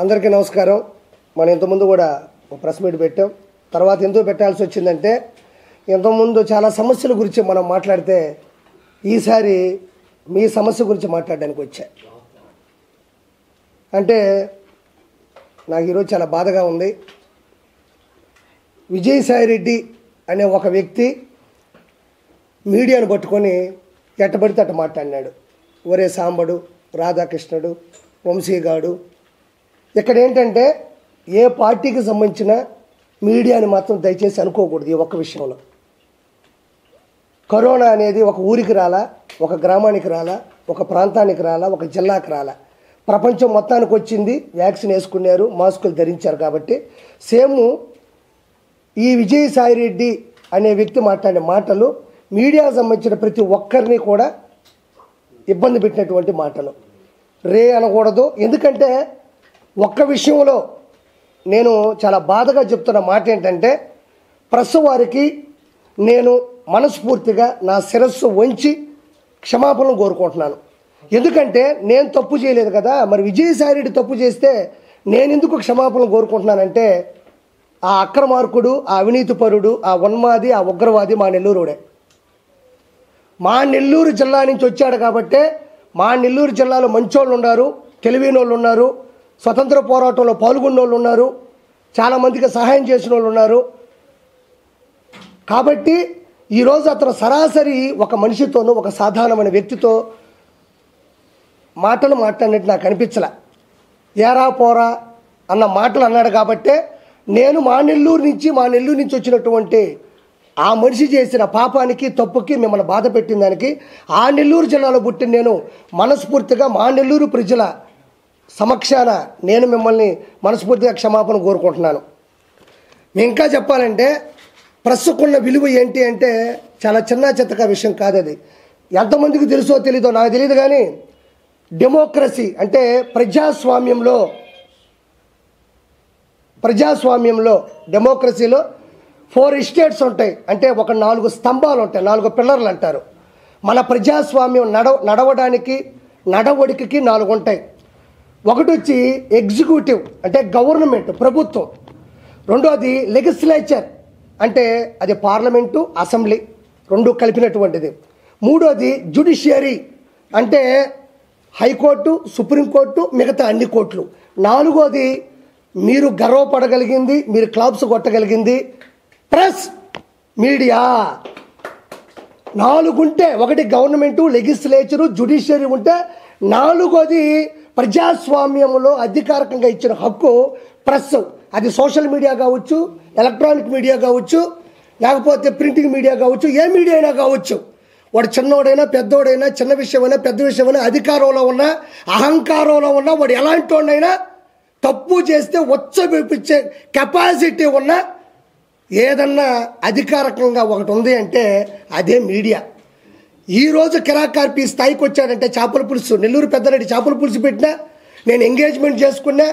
అందరికీ నమస్కారం. మనం ఇంతకుముందు కూడా ఒక ప్రెస్ మీట్ పెట్టాం. తర్వాత ఎందుకు పెట్టాల్సి వచ్చిందంటే, ఇంతకుముందు చాలా సమస్యల గురించి మనం మాట్లాడితే ఈసారి మీ సమస్య గురించి మాట్లాడడానికి వచ్చా. అంటే నాకు ఈరోజు చాలా బాధగా ఉంది. విజయసాయిరెడ్డి అనే ఒక వ్యక్తి మీడియాను పట్టుకొని ఎట్టబడితే అట్ట మాట్లాడినాడు. ఒరే సాంబడు, రాధాకృష్ణుడు, వంశీగాడు. ఇక్కడ ఏంటంటే ఏ పార్టీకి సంబంధించిన మీడియాని మాత్రం దయచేసి అనుకోకూడదు. ఈ ఒక్క విషయంలో కరోనా అనేది ఒక ఊరికి రాలా, ఒక గ్రామానికి రాలా, ఒక ప్రాంతానికి రాలా, ఒక జిల్లాకి రాలా, ప్రపంచం మొత్తానికి వచ్చింది. వ్యాక్సిన్ వేసుకున్నారు, మాస్కులు ధరించారు. కాబట్టి సేమ్ ఈ విజయసాయిరెడ్డి అనే వ్యక్తి మాట్లాడే మాటలు మీడియాకు సంబంధించిన ప్రతి ఒక్కరిని కూడా ఇబ్బంది పెట్టినటువంటి మాటలు. అనకూడదు. ఎందుకంటే ఒక్క విషయంలో నేను చాలా బాధగా చెప్తున్న మాట ఏంటంటే, ప్రెస్ వారికి నేను మనస్ఫూర్తిగా నా శిరస్సు వంచి క్షమాపణలు కోరుకుంటున్నాను. ఎందుకంటే నేను తప్పు చేయలేదు కదా. మరి విజయసాయిరెడ్డి తప్పు చేస్తే నేను ఎందుకు క్షమాపణలు కోరుకుంటున్నానంటే, ఆ అక్రమార్కుడు, ఆ అవినీతిపరుడు, ఆ ఉన్మాది, ఆ ఉగ్రవాది మా నెల్లూరుడే. మా నెల్లూరు జిల్లా నుంచి వచ్చాడు కాబట్టే మా నెల్లూరు జిల్లాలో మంచోళ్ళు ఉన్నారు, తెలివైన వాళ్ళు ఉన్నారు, స్వతంత్ర పోరాటంలో పాల్గొన్న వాళ్ళు ఉన్నారు, చాలామందికి సహాయం చేసిన వాళ్ళు ఉన్నారు. కాబట్టి ఈరోజు అతను సరాసరి ఒక మనిషితోనూ, ఒక సాధారణమైన వ్యక్తితో మాటలు మాట్లాడినట్టు నాకు అనిపించలే. ఏరా పోరా అన్న మాటలు అన్నాడు. కాబట్టే నేను మా నెల్లూరు నుంచి వచ్చినటువంటి ఆ మనిషి చేసిన పాపానికి, తప్పుకి, మిమ్మల్ని బాధ పెట్టిన దానికి, ఆ నెల్లూరు జిల్లాలో పుట్టిన నేను మనస్ఫూర్తిగా మా నెల్లూరు ప్రజల సమక్షాన నేను మిమ్మల్ని మనస్ఫూర్తిగా క్షమాపణ కోరుకుంటున్నాను. ఇంకా చెప్పాలంటే ప్రెస్కున్న విలువ ఏంటి అంటే చాలా చిన్న చిత్తగా విషయం కాదు. అది ఎంతమందికి తెలుసో తెలీదో నాకు తెలియదు. కానీ డెమోక్రసీ అంటే ప్రజాస్వామ్యంలో డెమోక్రసీలో 4 స్టేట్స్ ఉంటాయి. అంటే ఒక 4 స్తంభాలు ఉంటాయి, 4 పిల్లర్లు అంటారు. మన ప్రజాస్వామ్యం నడవడానికి, నడవడికకి 4 ఉంటాయి. ఒకటి వచ్చి ఎగ్జిక్యూటివ్ అంటే గవర్నమెంట్, ప్రభుత్వం. రెండోది లెజిస్లేచర్ అంటే అది పార్లమెంటు, అసెంబ్లీ రెండు కలిపినటువంటిది. మూడోది జ్యుడిషియరీ అంటే హైకోర్టు, సుప్రీంకోర్టు, మిగతా అన్ని కోర్టులు. నాలుగోది మీరు గర్వపడగలిగింది, మీరు క్లాప్స్ కొట్టగలిగింది ప్రెస్ మీడియా. 4 ఉంటే, ఒకటి గవర్నమెంటు, లెజిస్లేచరు, జ్యుడిషియరీ ఉంటే, నాలుగోది ప్రజాస్వామ్యంలో అధికారికంగా ఇచ్చిన హక్కు ప్రెస్. అది సోషల్ మీడియా కావచ్చు, ఎలక్ట్రానిక్ మీడియా కావచ్చు, లేకపోతే ప్రింటింగ్ మీడియా కావచ్చు, ఏ మీడియా అయినా కావచ్చు. వాడు చిన్నోడైనా, పెద్దోడైనా, చిన్న విషయమైనా, పెద్ద విషయమైనా, అధికారంలో ఉన్నా, అహంకారంలో ఉన్నా, వాడు ఎలాంటి వాడినైనా తప్పు చేస్తే ఉచ్చబెప్పించే కెపాసిటీ ఉన్న ఏదన్నా అధికారికంగా ఒకటి ఉంది అంటే అదే మీడియా. ఈరోజు కిరాకార్పి స్థాయికి వచ్చాడంటే చేపల పులుసు, నెల్లూరు పెద్దరెడ్డి చేపల పులుసు పెట్టినా, నేను ఎంగేజ్మెంట్ చేసుకున్నా,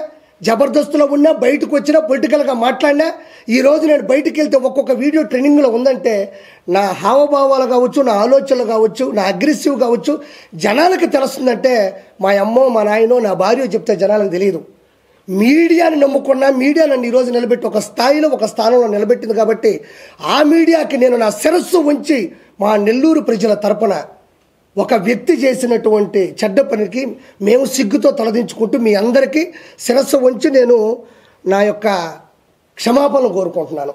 జబర్దస్త్లో ఉన్నా, బయటకు వచ్చినా, పొలిటికల్గా మాట్లాడినా, ఈరోజు నేను బయటికి వెళ్తే ఒక్కొక్క వీడియో ట్రెండింగ్లో ఉందంటే నా హావభావాలు కావచ్చు, నా ఆలోచనలు కావచ్చు, నా అగ్రెసివ్ కావచ్చు జనాలకు తెలుస్తుందంటే మా అమ్మో, మా నాయనో, నా భార్య చెప్తే జనాలకు తెలియదు. మీడియాని నమ్ముకున్నా, మీడియా నన్ను ఈరోజు నిలబెట్టి ఒక స్థాయిలో, ఒక స్థానంలో నిలబెట్టింది. కాబట్టి ఆ మీడియాకి నేను నా శిరస్సు ఉంచి మా నెల్లూరు ప్రజల తరపున ఒక వ్యక్తి చేసినటువంటి చెడ్డ పనికి మేము సిగ్గుతో తలదించుకుంటూ మీ అందరికీ శిరస్సు ఉంచి నేను నా యొక్క క్షమాపణలు కోరుకుంటున్నాను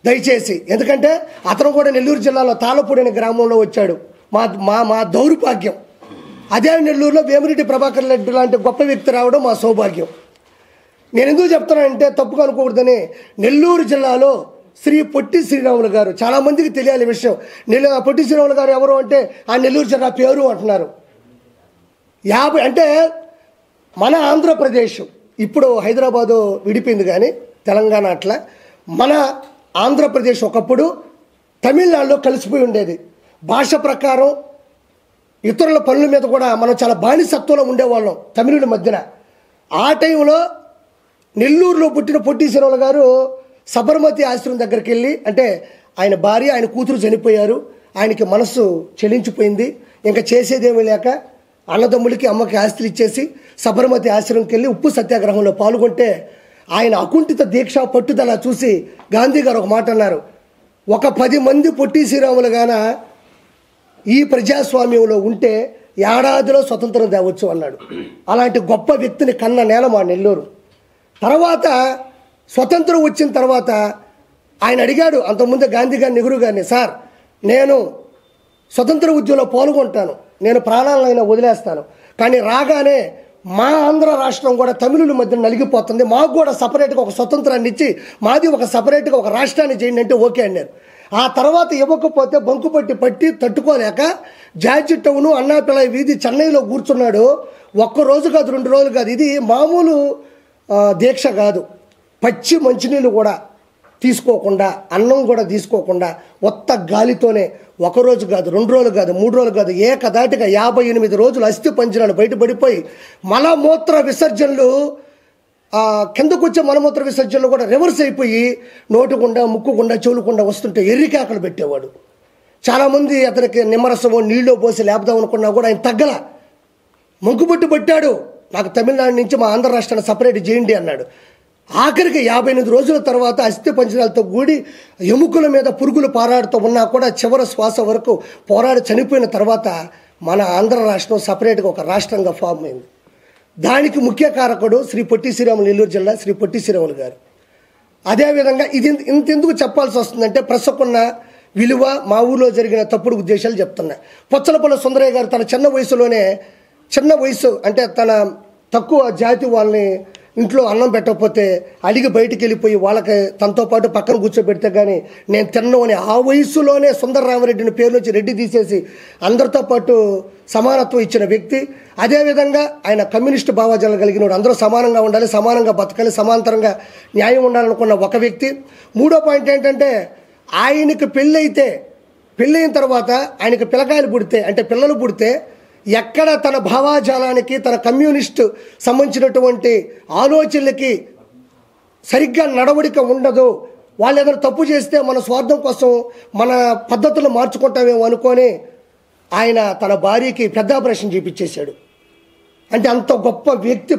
దయచేసి. ఎందుకంటే అతను కూడా నెల్లూరు జిల్లాలో తాళపూడి అనే గ్రామంలో వచ్చాడు. మా దౌర్భాగ్యం. అదే నెల్లూరులో వేమిరెడ్డి ప్రభాకర్ రెడ్డి లాంటి గొప్ప వ్యక్తి రావడం మా సౌభాగ్యం. నేను ఎందుకు చెప్తున్నానంటే తప్పుగా అనుకోకూడదని. నెల్లూరు జిల్లాలో శ్రీ పొట్టి శ్రీరాములు గారు, చాలామందికి తెలియాలి విషయం. పొట్టి శ్రీరాములు గారు ఎవరు అంటే ఆ నెల్లూరు జిల్లా పేరు అంటున్నారు. 50 అంటే మన ఆంధ్రప్రదేశ్ ఇప్పుడు హైదరాబాదు విడిపోయింది కానీ తెలంగాణ అట్లా. మన ఆంధ్రప్రదేశ్ ఒకప్పుడు తమిళనాడులో కలిసిపోయి ఉండేది. భాష ప్రకారం ఇతరుల పనుల మీద కూడా మనం చాలా బానిసత్వంలో ఉండేవాళ్ళం తమిళుల మధ్యన. ఆ టైంలో నెల్లూరులో పుట్టిన పొట్టి శ్రీరాములు గారు సబర్మతి ఆశ్రమం దగ్గరికి వెళ్ళి, అంటే ఆయన భార్య, ఆయన కూతురు చనిపోయారు, ఆయనకి మనస్సు చెలించిపోయింది, ఇంకా చేసేదేమీ లేక అన్నదమ్ములకి అమ్మకి ఆస్తులు ఇచ్చేసి సబర్మతి ఆశ్రమంకి వెళ్ళి ఉప్పు సత్యాగ్రహంలో పాల్గొంటే ఆయన అకుంఠిత దీక్ష పట్టుదల చూసి గాంధీ గారు ఒక మాట అన్నారు, ఒక 10 మంది పొట్టి శ్రీరాములుగాన ఈ ప్రజాస్వామ్యంలో ఉంటే ఏడాదిలో స్వతంత్రం తేవచ్చు అన్నాడు. అలాంటి గొప్ప వ్యక్తిని కన్న నేల మా నెల్లూరు. తర్వాత స్వతంత్రం వచ్చిన తర్వాత ఆయన అడిగాడు అంతకుముందు గాంధీ గారిని, నెహ్రూ గారిని, సార్ నేను స్వతంత్ర ఉద్యమంలో పాల్గొంటాను, నేను ప్రాణాలైనా వదిలేస్తాను, కానీ రాగానే మా ఆంధ్ర రాష్ట్రం కూడా తమిళుల మధ్య నలిగిపోతుంది, మాకు కూడా సపరేట్గా ఒక స్వతంత్రాన్ని ఇచ్చి మాది ఒక సపరేట్గా ఒక రాష్ట్రాన్ని చేయండి అంటే ఓకే అన్నారు. ఆ తర్వాత ఇవ్వకపోతే బంకు పట్టి తట్టుకోలేక జార్జి టౌను అన్నాపిల్లై వీధి చెన్నైలో కూర్చున్నాడు. ఒక్కరోజు కాదు 2 రోజులు కాదు, ఇది మామూలు దీక్ష కాదు. పచ్చి మంచినీళ్ళు కూడా తీసుకోకుండా, అన్నం కూడా తీసుకోకుండా ఒత్త గాలితోనే 1 రోజు కాదు 2 రోజులు కాదు 3 రోజులు కాదు ఏకదాటిగా 58 రోజులు అస్థి పంజరాలు బయటపడిపోయి మలమూత్ర విసర్జనలు కిందకు వచ్చే మలమూత్ర విసర్జనలు కూడా రివర్స్ అయిపోయి నోటుకుండా ముక్కుకుండా చెవులుకుండా వస్తుంటే ఎర్రికాకలు పెట్టేవాడు. చాలామంది అతనికి నిమ్మరసమో నీళ్ళు పోసి లేపుదాం అనుకున్నా కూడా ఆయన తగ్గల, మొగ్గుబొట్టు పట్టాడు, నాకు తమిళనాడు నుంచి మా ఆంధ్ర రాష్ట్రాన్ని సపరేట్ చేయండి అన్నాడు. ఆఖరికి 58 రోజుల తర్వాత అస్థి పంజరాలతో కూడి ఎముకల మీద పురుగులు పారాడుతూ ఉన్నా కూడా చివరి శ్వాస వరకు పోరాడి చనిపోయిన తర్వాత మన ఆంధ్ర రాష్ట్రం సపరేట్గా ఒక రాష్ట్రంగా ఫామ్ అయింది. దానికి ముఖ్య కారకుడు శ్రీ పొట్టి శ్రీరాములు, నెల్లూరు జిల్లా శ్రీ పొట్టి శ్రీరాములు గారు. అదేవిధంగా ఇది ఇంతెందుకు చెప్పాల్సి వస్తుందంటే ప్రసకున్న విలువ మా ఊళ్ళో జరిగిన తప్పుడు ఉద్దేశాలు చెప్తున్నా. పొచ్చలపల్లి సుందరయ్య గారు తన చిన్న వయసు అంటే తన తక్కువ జాతి వాళ్ళని ఇంట్లో అన్నం పెట్టకపోతే అడిగి బయటికి వెళ్ళిపోయి వాళ్ళకి తనతో పాటు పక్కన కూర్చోబెడితే కానీ నేను తిన్ను అని ఆ వయసులోనే సుందరరామరెడ్డిని పేరు నుంచి రెడ్డి తీసేసి అందరితో పాటు సమానత్వం ఇచ్చిన వ్యక్తి. అదేవిధంగా ఆయన కమ్యూనిస్టు భావజాలు కలిగినవాడు, అందరూ సమానంగా ఉండాలి, సమానంగా బతకాలి, సమాంతరంగా న్యాయం ఉండాలనుకున్న ఒక వ్యక్తి. 3వ పాయింట్ ఏంటంటే ఆయనకి పెళ్ళయిన తర్వాత ఆయనకి పిల్లలు పుడితే ఎక్కడ తన భావాజాలానికి తన కమ్యూనిస్టు సంబంధించినటువంటి ఆలోచనలకి సరిగ్గా నడవడిక ఉండదు, వాళ్ళు ఏదైనా తప్పు చేస్తే మన స్వార్థం కోసం మన పద్ధతులు మార్చుకుంటామేమో అనుకొని ఆయన తన భార్యకి పెద్ద ఆపరేషన్ చేయించేశాడు. అంటే అంత గొప్ప వ్యక్తి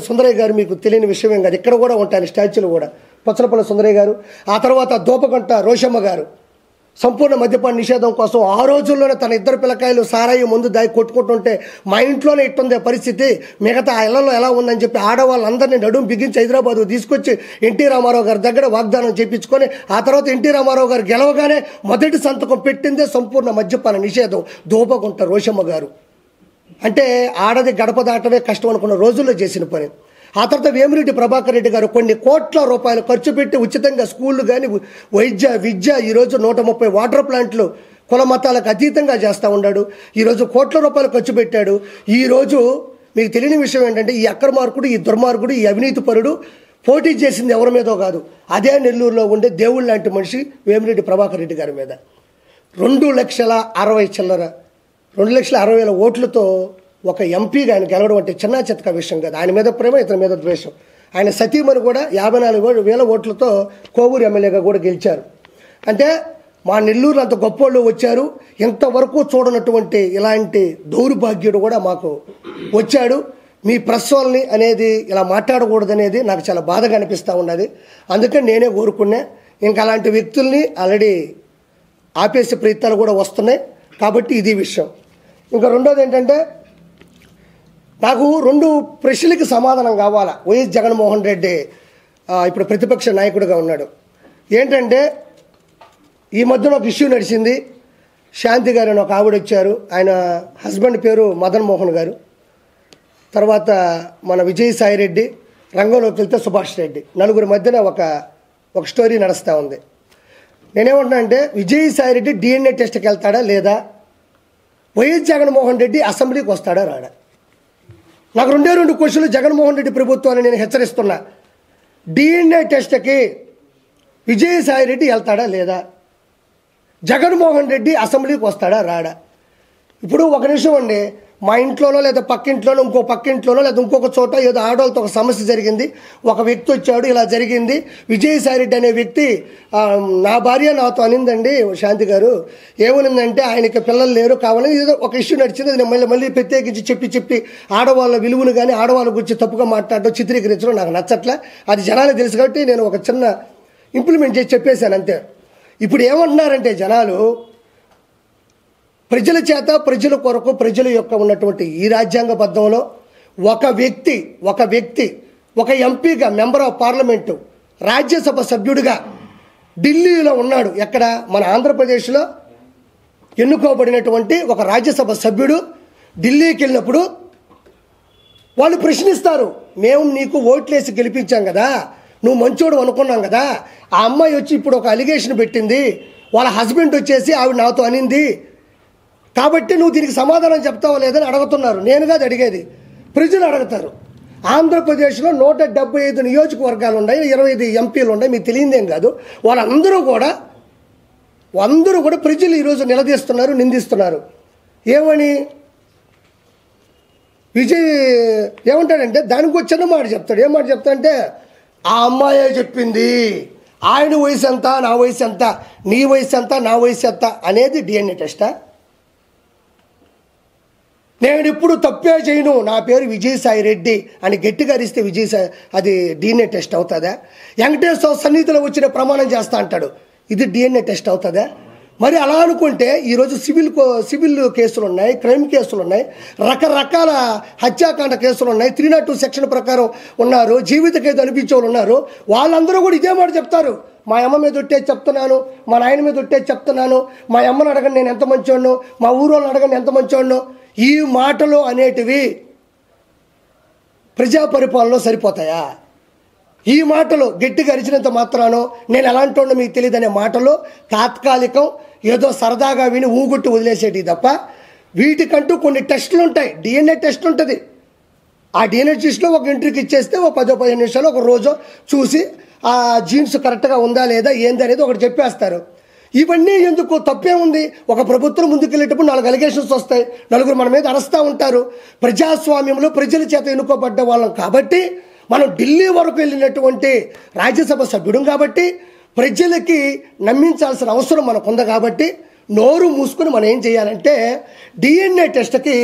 సుందరయ్య గారు. మీకు తెలియని విషయం కాదు, ఇక్కడ కూడా ఉంటాయి స్టాచ్యూలు కూడా. పొచ్చలపల్లి సుందరయ్య గారు, ఆ తర్వాత దోపగంట రోషమ్మ గారు సంపూర్ణ మద్యపాన నిషేధం కోసం ఆ రోజుల్లోనే తన 2 పిల్లకాయలు సారాయి ముందు దాగి కొట్టుకుంటుంటే మా ఇంట్లోనే ఇట్టుందే పరిస్థితి, మిగతా ఇళ్లలో ఎలా ఉందని చెప్పి ఆడవాళ్ళందరినీ నడుము బిగించి హైదరాబాద్ తీసుకొచ్చి ఎన్టీ రామారావు గారి దగ్గర వాగ్దానం చేయించుకొని ఆ తర్వాత ఎన్టీ రామారావు గారు గెలవగానే మొదటి సంతకం పెట్టిందే సంపూర్ణ మద్యపాన నిషేధం దోపగుంట రోషమ్మ గారు. అంటే ఆడది గడప దాటమే కష్టం అనుకున్న రోజుల్లో చేసిన పని. ఆ తర్వాత వేమిరెడ్డి ప్రభాకర్ రెడ్డి గారు కొన్ని కోట్ల రూపాయలు ఖర్చు పెట్టి ఉచితంగా స్కూళ్ళు కానీ విద్య ఈరోజు 130 వాటర్ ప్లాంట్లు కుల మతాలకు అతీతంగా చేస్తూ ఉన్నాడు. ఈరోజు కోట్ల రూపాయలు ఖర్చు పెట్టాడు. ఈరోజు మీకు తెలియని విషయం ఏంటంటే ఈ అక్రమార్కుడు, ఈ దుర్మార్గుడు, ఈ అవినీతి పరుడు పోటీ చేసింది ఎవరి మీదో కాదు, అదే నెల్లూరులో ఉండే దేవుళ్ళ లాంటి మనిషి వేమిరెడ్డి ప్రభాకర్ రెడ్డి గారి మీద 2,60,000 ఓట్లతో ఒక ఎంపీగా ఆయన గెలవడం అంటే చిన్న చితక విషయం కాదు. ఆయన మీద ప్రేమ, ఇతని మీద ద్వేషం. ఆయన సతీమణి కూడా 54,000 ఓట్లతో కోవూరు ఎమ్మెల్యేగా కూడా గెలిచారు. అంటే మా నెల్లూరు అంత గొప్పోళ్ళు వచ్చారు, ఇంతవరకు చూడనటువంటి ఇలాంటి దౌర్భాగ్యుడు కూడా మాకు వచ్చాడు. మీ ప్రెస్ వాళ్ళని అనేది ఇలా మాట్లాడకూడదనేది నాకు చాలా బాధగా అనిపిస్తూ ఉన్నది. అందుకని నేనే కోరుకున్నా. ఇంకా అలాంటి వ్యక్తుల్ని ఆల్రెడీ ఆపేసే ప్రయత్నాలు కూడా వస్తున్నాయి. కాబట్టి ఇది విషయం. ఇంకా రెండోది ఏంటంటే నాకు 2 ప్రశ్నలకి సమాధానం కావాలా. వైఎస్ జగన్మోహన్ రెడ్డి ఇప్పుడు ప్రతిపక్ష నాయకుడిగా ఉన్నాడు. ఏంటంటే ఈ మధ్యన ఒక ఇష్యూ నడిచింది. శాంతి గారు అని ఒక ఆవిడ వచ్చారు, ఆయన హస్బెండ్ పేరు మదన్ మోహన్ గారు. తర్వాత మన విజయసాయి రెడ్డి, రంగంలోకి వెళ్తే సుభాష్ రెడ్డి, నలుగురి మధ్యన ఒక స్టోరీ నడుస్తూ ఉంది. నేనేమంటున్నా అంటే విజయసాయి రెడ్డి DNA టెస్ట్కి వెళ్తాడా లేదా, వైఎస్ జగన్మోహన్ రెడ్డి అసెంబ్లీకి వస్తాడా రాడా? నాకు 2 క్వశ్చన్లు జగన్మోహన్ రెడ్డి ప్రభుత్వాన్ని నేను హెచ్చరిస్తున్నా. DNA టెస్ట్కి విజయసాయి రెడ్డి వెళ్తాడా లేదా, జగన్మోహన్ రెడ్డి అసెంబ్లీకి వస్తాడా రాడా? ఇప్పుడు ఒక నిమిషం అండి, మా ఇంట్లోనో లేదా పక్కింట్లోనో ఇంకో పక్కింట్లోనో లేదా ఇంకొక చోట ఏదో ఆడవాళ్ళతో ఒక సమస్య జరిగింది, ఒక వ్యక్తి వచ్చాడు, ఇలా జరిగింది, విజయసాయి రెడ్డి అనే వ్యక్తి నా భార్య నాతో అనిందండి శాంతి గారు, ఏమనిందంటే ఆయనకి పిల్లలు లేరు కావాలని ఏదో ఒక ఇష్యూ నడిచింది, అది మళ్ళీ ప్రత్యేకించి చెప్పి ఆడవాళ్ళ విలువను కానీ ఆడవాళ్ళ గురించి తప్పుగా మాట్లాడడం చిత్రీకరించడం నాకు నచ్చట్లే. అది జనాలకు తెలుసు కాబట్టి నేను ఒక చిన్న ఇంప్లిమెంట్ చేసి చెప్పేశాను అంతే. ఇప్పుడు ఏమంటున్నారంటే జనాలు ప్రజల చేత ప్రజల కొరకు ప్రజల యొక్క ఉన్నటువంటి ఈ రాజ్యాంగబద్ధంలో ఒక వ్యక్తి ఒక ఎంపీగా మెంబర్ ఆఫ్ పార్లమెంటు రాజ్యసభ సభ్యుడిగా ఢిల్లీలో ఉన్నాడు. ఎక్కడ? మన ఆంధ్రప్రదేశ్లో ఎన్నుకోబడినటువంటి ఒక రాజ్యసభ సభ్యుడు ఢిల్లీకి వెళ్ళినప్పుడు వాళ్ళు ప్రశ్నిస్తారు, మేము నీకు ఓట్లేసి గెలిపించాం కదా, నువ్వు మంచోడు అనుకున్నాం కదా, ఆ అమ్మాయి వచ్చి ఇప్పుడు ఒక అలిగేషన్ పెట్టింది, వాళ్ళ హస్బెండ్ వచ్చేసి ఆవిడ నాతో అనింది, కాబట్టి నువ్వు దీనికి సమాధానం చెప్తావా లేదని అడుగుతున్నారు. నేను కాదు అడిగేది, ప్రజలు అడుగుతారు. ఆంధ్రప్రదేశ్లో 175 నియోజకవర్గాలు ఉన్నాయి, 25 ఎంపీలు ఉన్నాయి, మీకు తెలియదేం కాదు. వాళ్ళందరూ కూడా ప్రజలు ఈరోజు నిలదీస్తున్నారు, నిందిస్తున్నారు. ఏమని విజయ్ ఏమంటాడంటే దానికి ఒక చిన్న మాట చెప్తాడు. ఏం మాట చెప్తాడంటే, ఆ అమ్మాయే చెప్పింది, ఆయన వయసు ఎంత, నా వయసు ఎంత, నీ వయసు ఎంత, నా వయసు ఎంత అనేది డిఎన్ఏ టెస్టా? నేను ఇప్పుడు తప్పే చేయను, నా పేరు విజయసాయి రెడ్డి అని గట్టిగా అరిస్తే విజయసాయి అది డిఎన్ఏ టెస్ట్ అవుతుందా? వెంకటేశ్వర సన్నిధిలో వచ్చిన ప్రమాణం చేస్తా అంటాడు, ఇది డిఎన్ఏ టెస్ట్ అవుతుందా? మరి అలా అనుకుంటే ఈరోజు సివిల్ కేసులు ఉన్నాయి, క్రైమ్ కేసులు ఉన్నాయి, రకరకాల హత్యాకాండ కేసులు ఉన్నాయి, 302 సెక్షన్ ప్రకారం ఉన్నారు, జీవిత ఖైదు అనిపించే వాళ్ళు ఉన్నారు. వాళ్ళందరూ కూడా ఇదే మాట చెప్తారు, మా అమ్మ మీద ఒట్టేసి చెప్తున్నాను, మా నాయన మీద ఒట్టేసి చెప్తున్నాను, మా అమ్మని అడగండి నేను ఎంత మంచోడ్ను, మా ఊరోళ్ళని అడగండి ఎంత మంచోడ్ను. ఈ మాటలు అనేటివి ప్రజా పరిపాలనలో సరిపోతాయా? ఈ మాటలు గట్టిగా అరిచినంత మాత్రానో నేను ఎలాంటి మీకు తెలియదు అనే మాటలు తాత్కాలికం, ఏదో సరదాగా విని ఊగుట్టు వదిలేసేటివి తప్ప వీటికంటూ కొన్ని టెస్టులు ఉంటాయి. డిఎన్ఏ టెస్ట్ ఉంటుంది. ఆ డిఎన్ఏ టెస్ట్లో ఒక ఇంటర్వ్యూకి ఇచ్చేస్తే ఒక 10-15 నిమిషాలు ఒక రోజు చూసి ఆ జీన్స్ కరెక్ట్గా ఉందా లేదా ఏంది అనేది ఒకటి చెప్పేస్తారు. ఇవన్నీ ఎందుకు? తప్పే ఉంది. ఒక ప్రభుత్వం ముందుకెళ్ళేటప్పుడు 4 అలిగేషన్స్ వస్తాయి, నలుగురు మన మీద అరుస్తూ ఉంటారు. ప్రజాస్వామ్యంలో ప్రజల చేత ఎన్నుకోబడ్డ వాళ్ళం కాబట్టి, మనం ఢిల్లీ వరకు వెళ్ళినటువంటి రాజ్యసభ సభ్యుడు కాబట్టి, ప్రజలకి నమ్మించాల్సిన అవసరం మనకుంది కాబట్టి నోరు మూసుకుని మనం ఏం చేయాలంటే డిఎన్ఏ టెస్ట్కి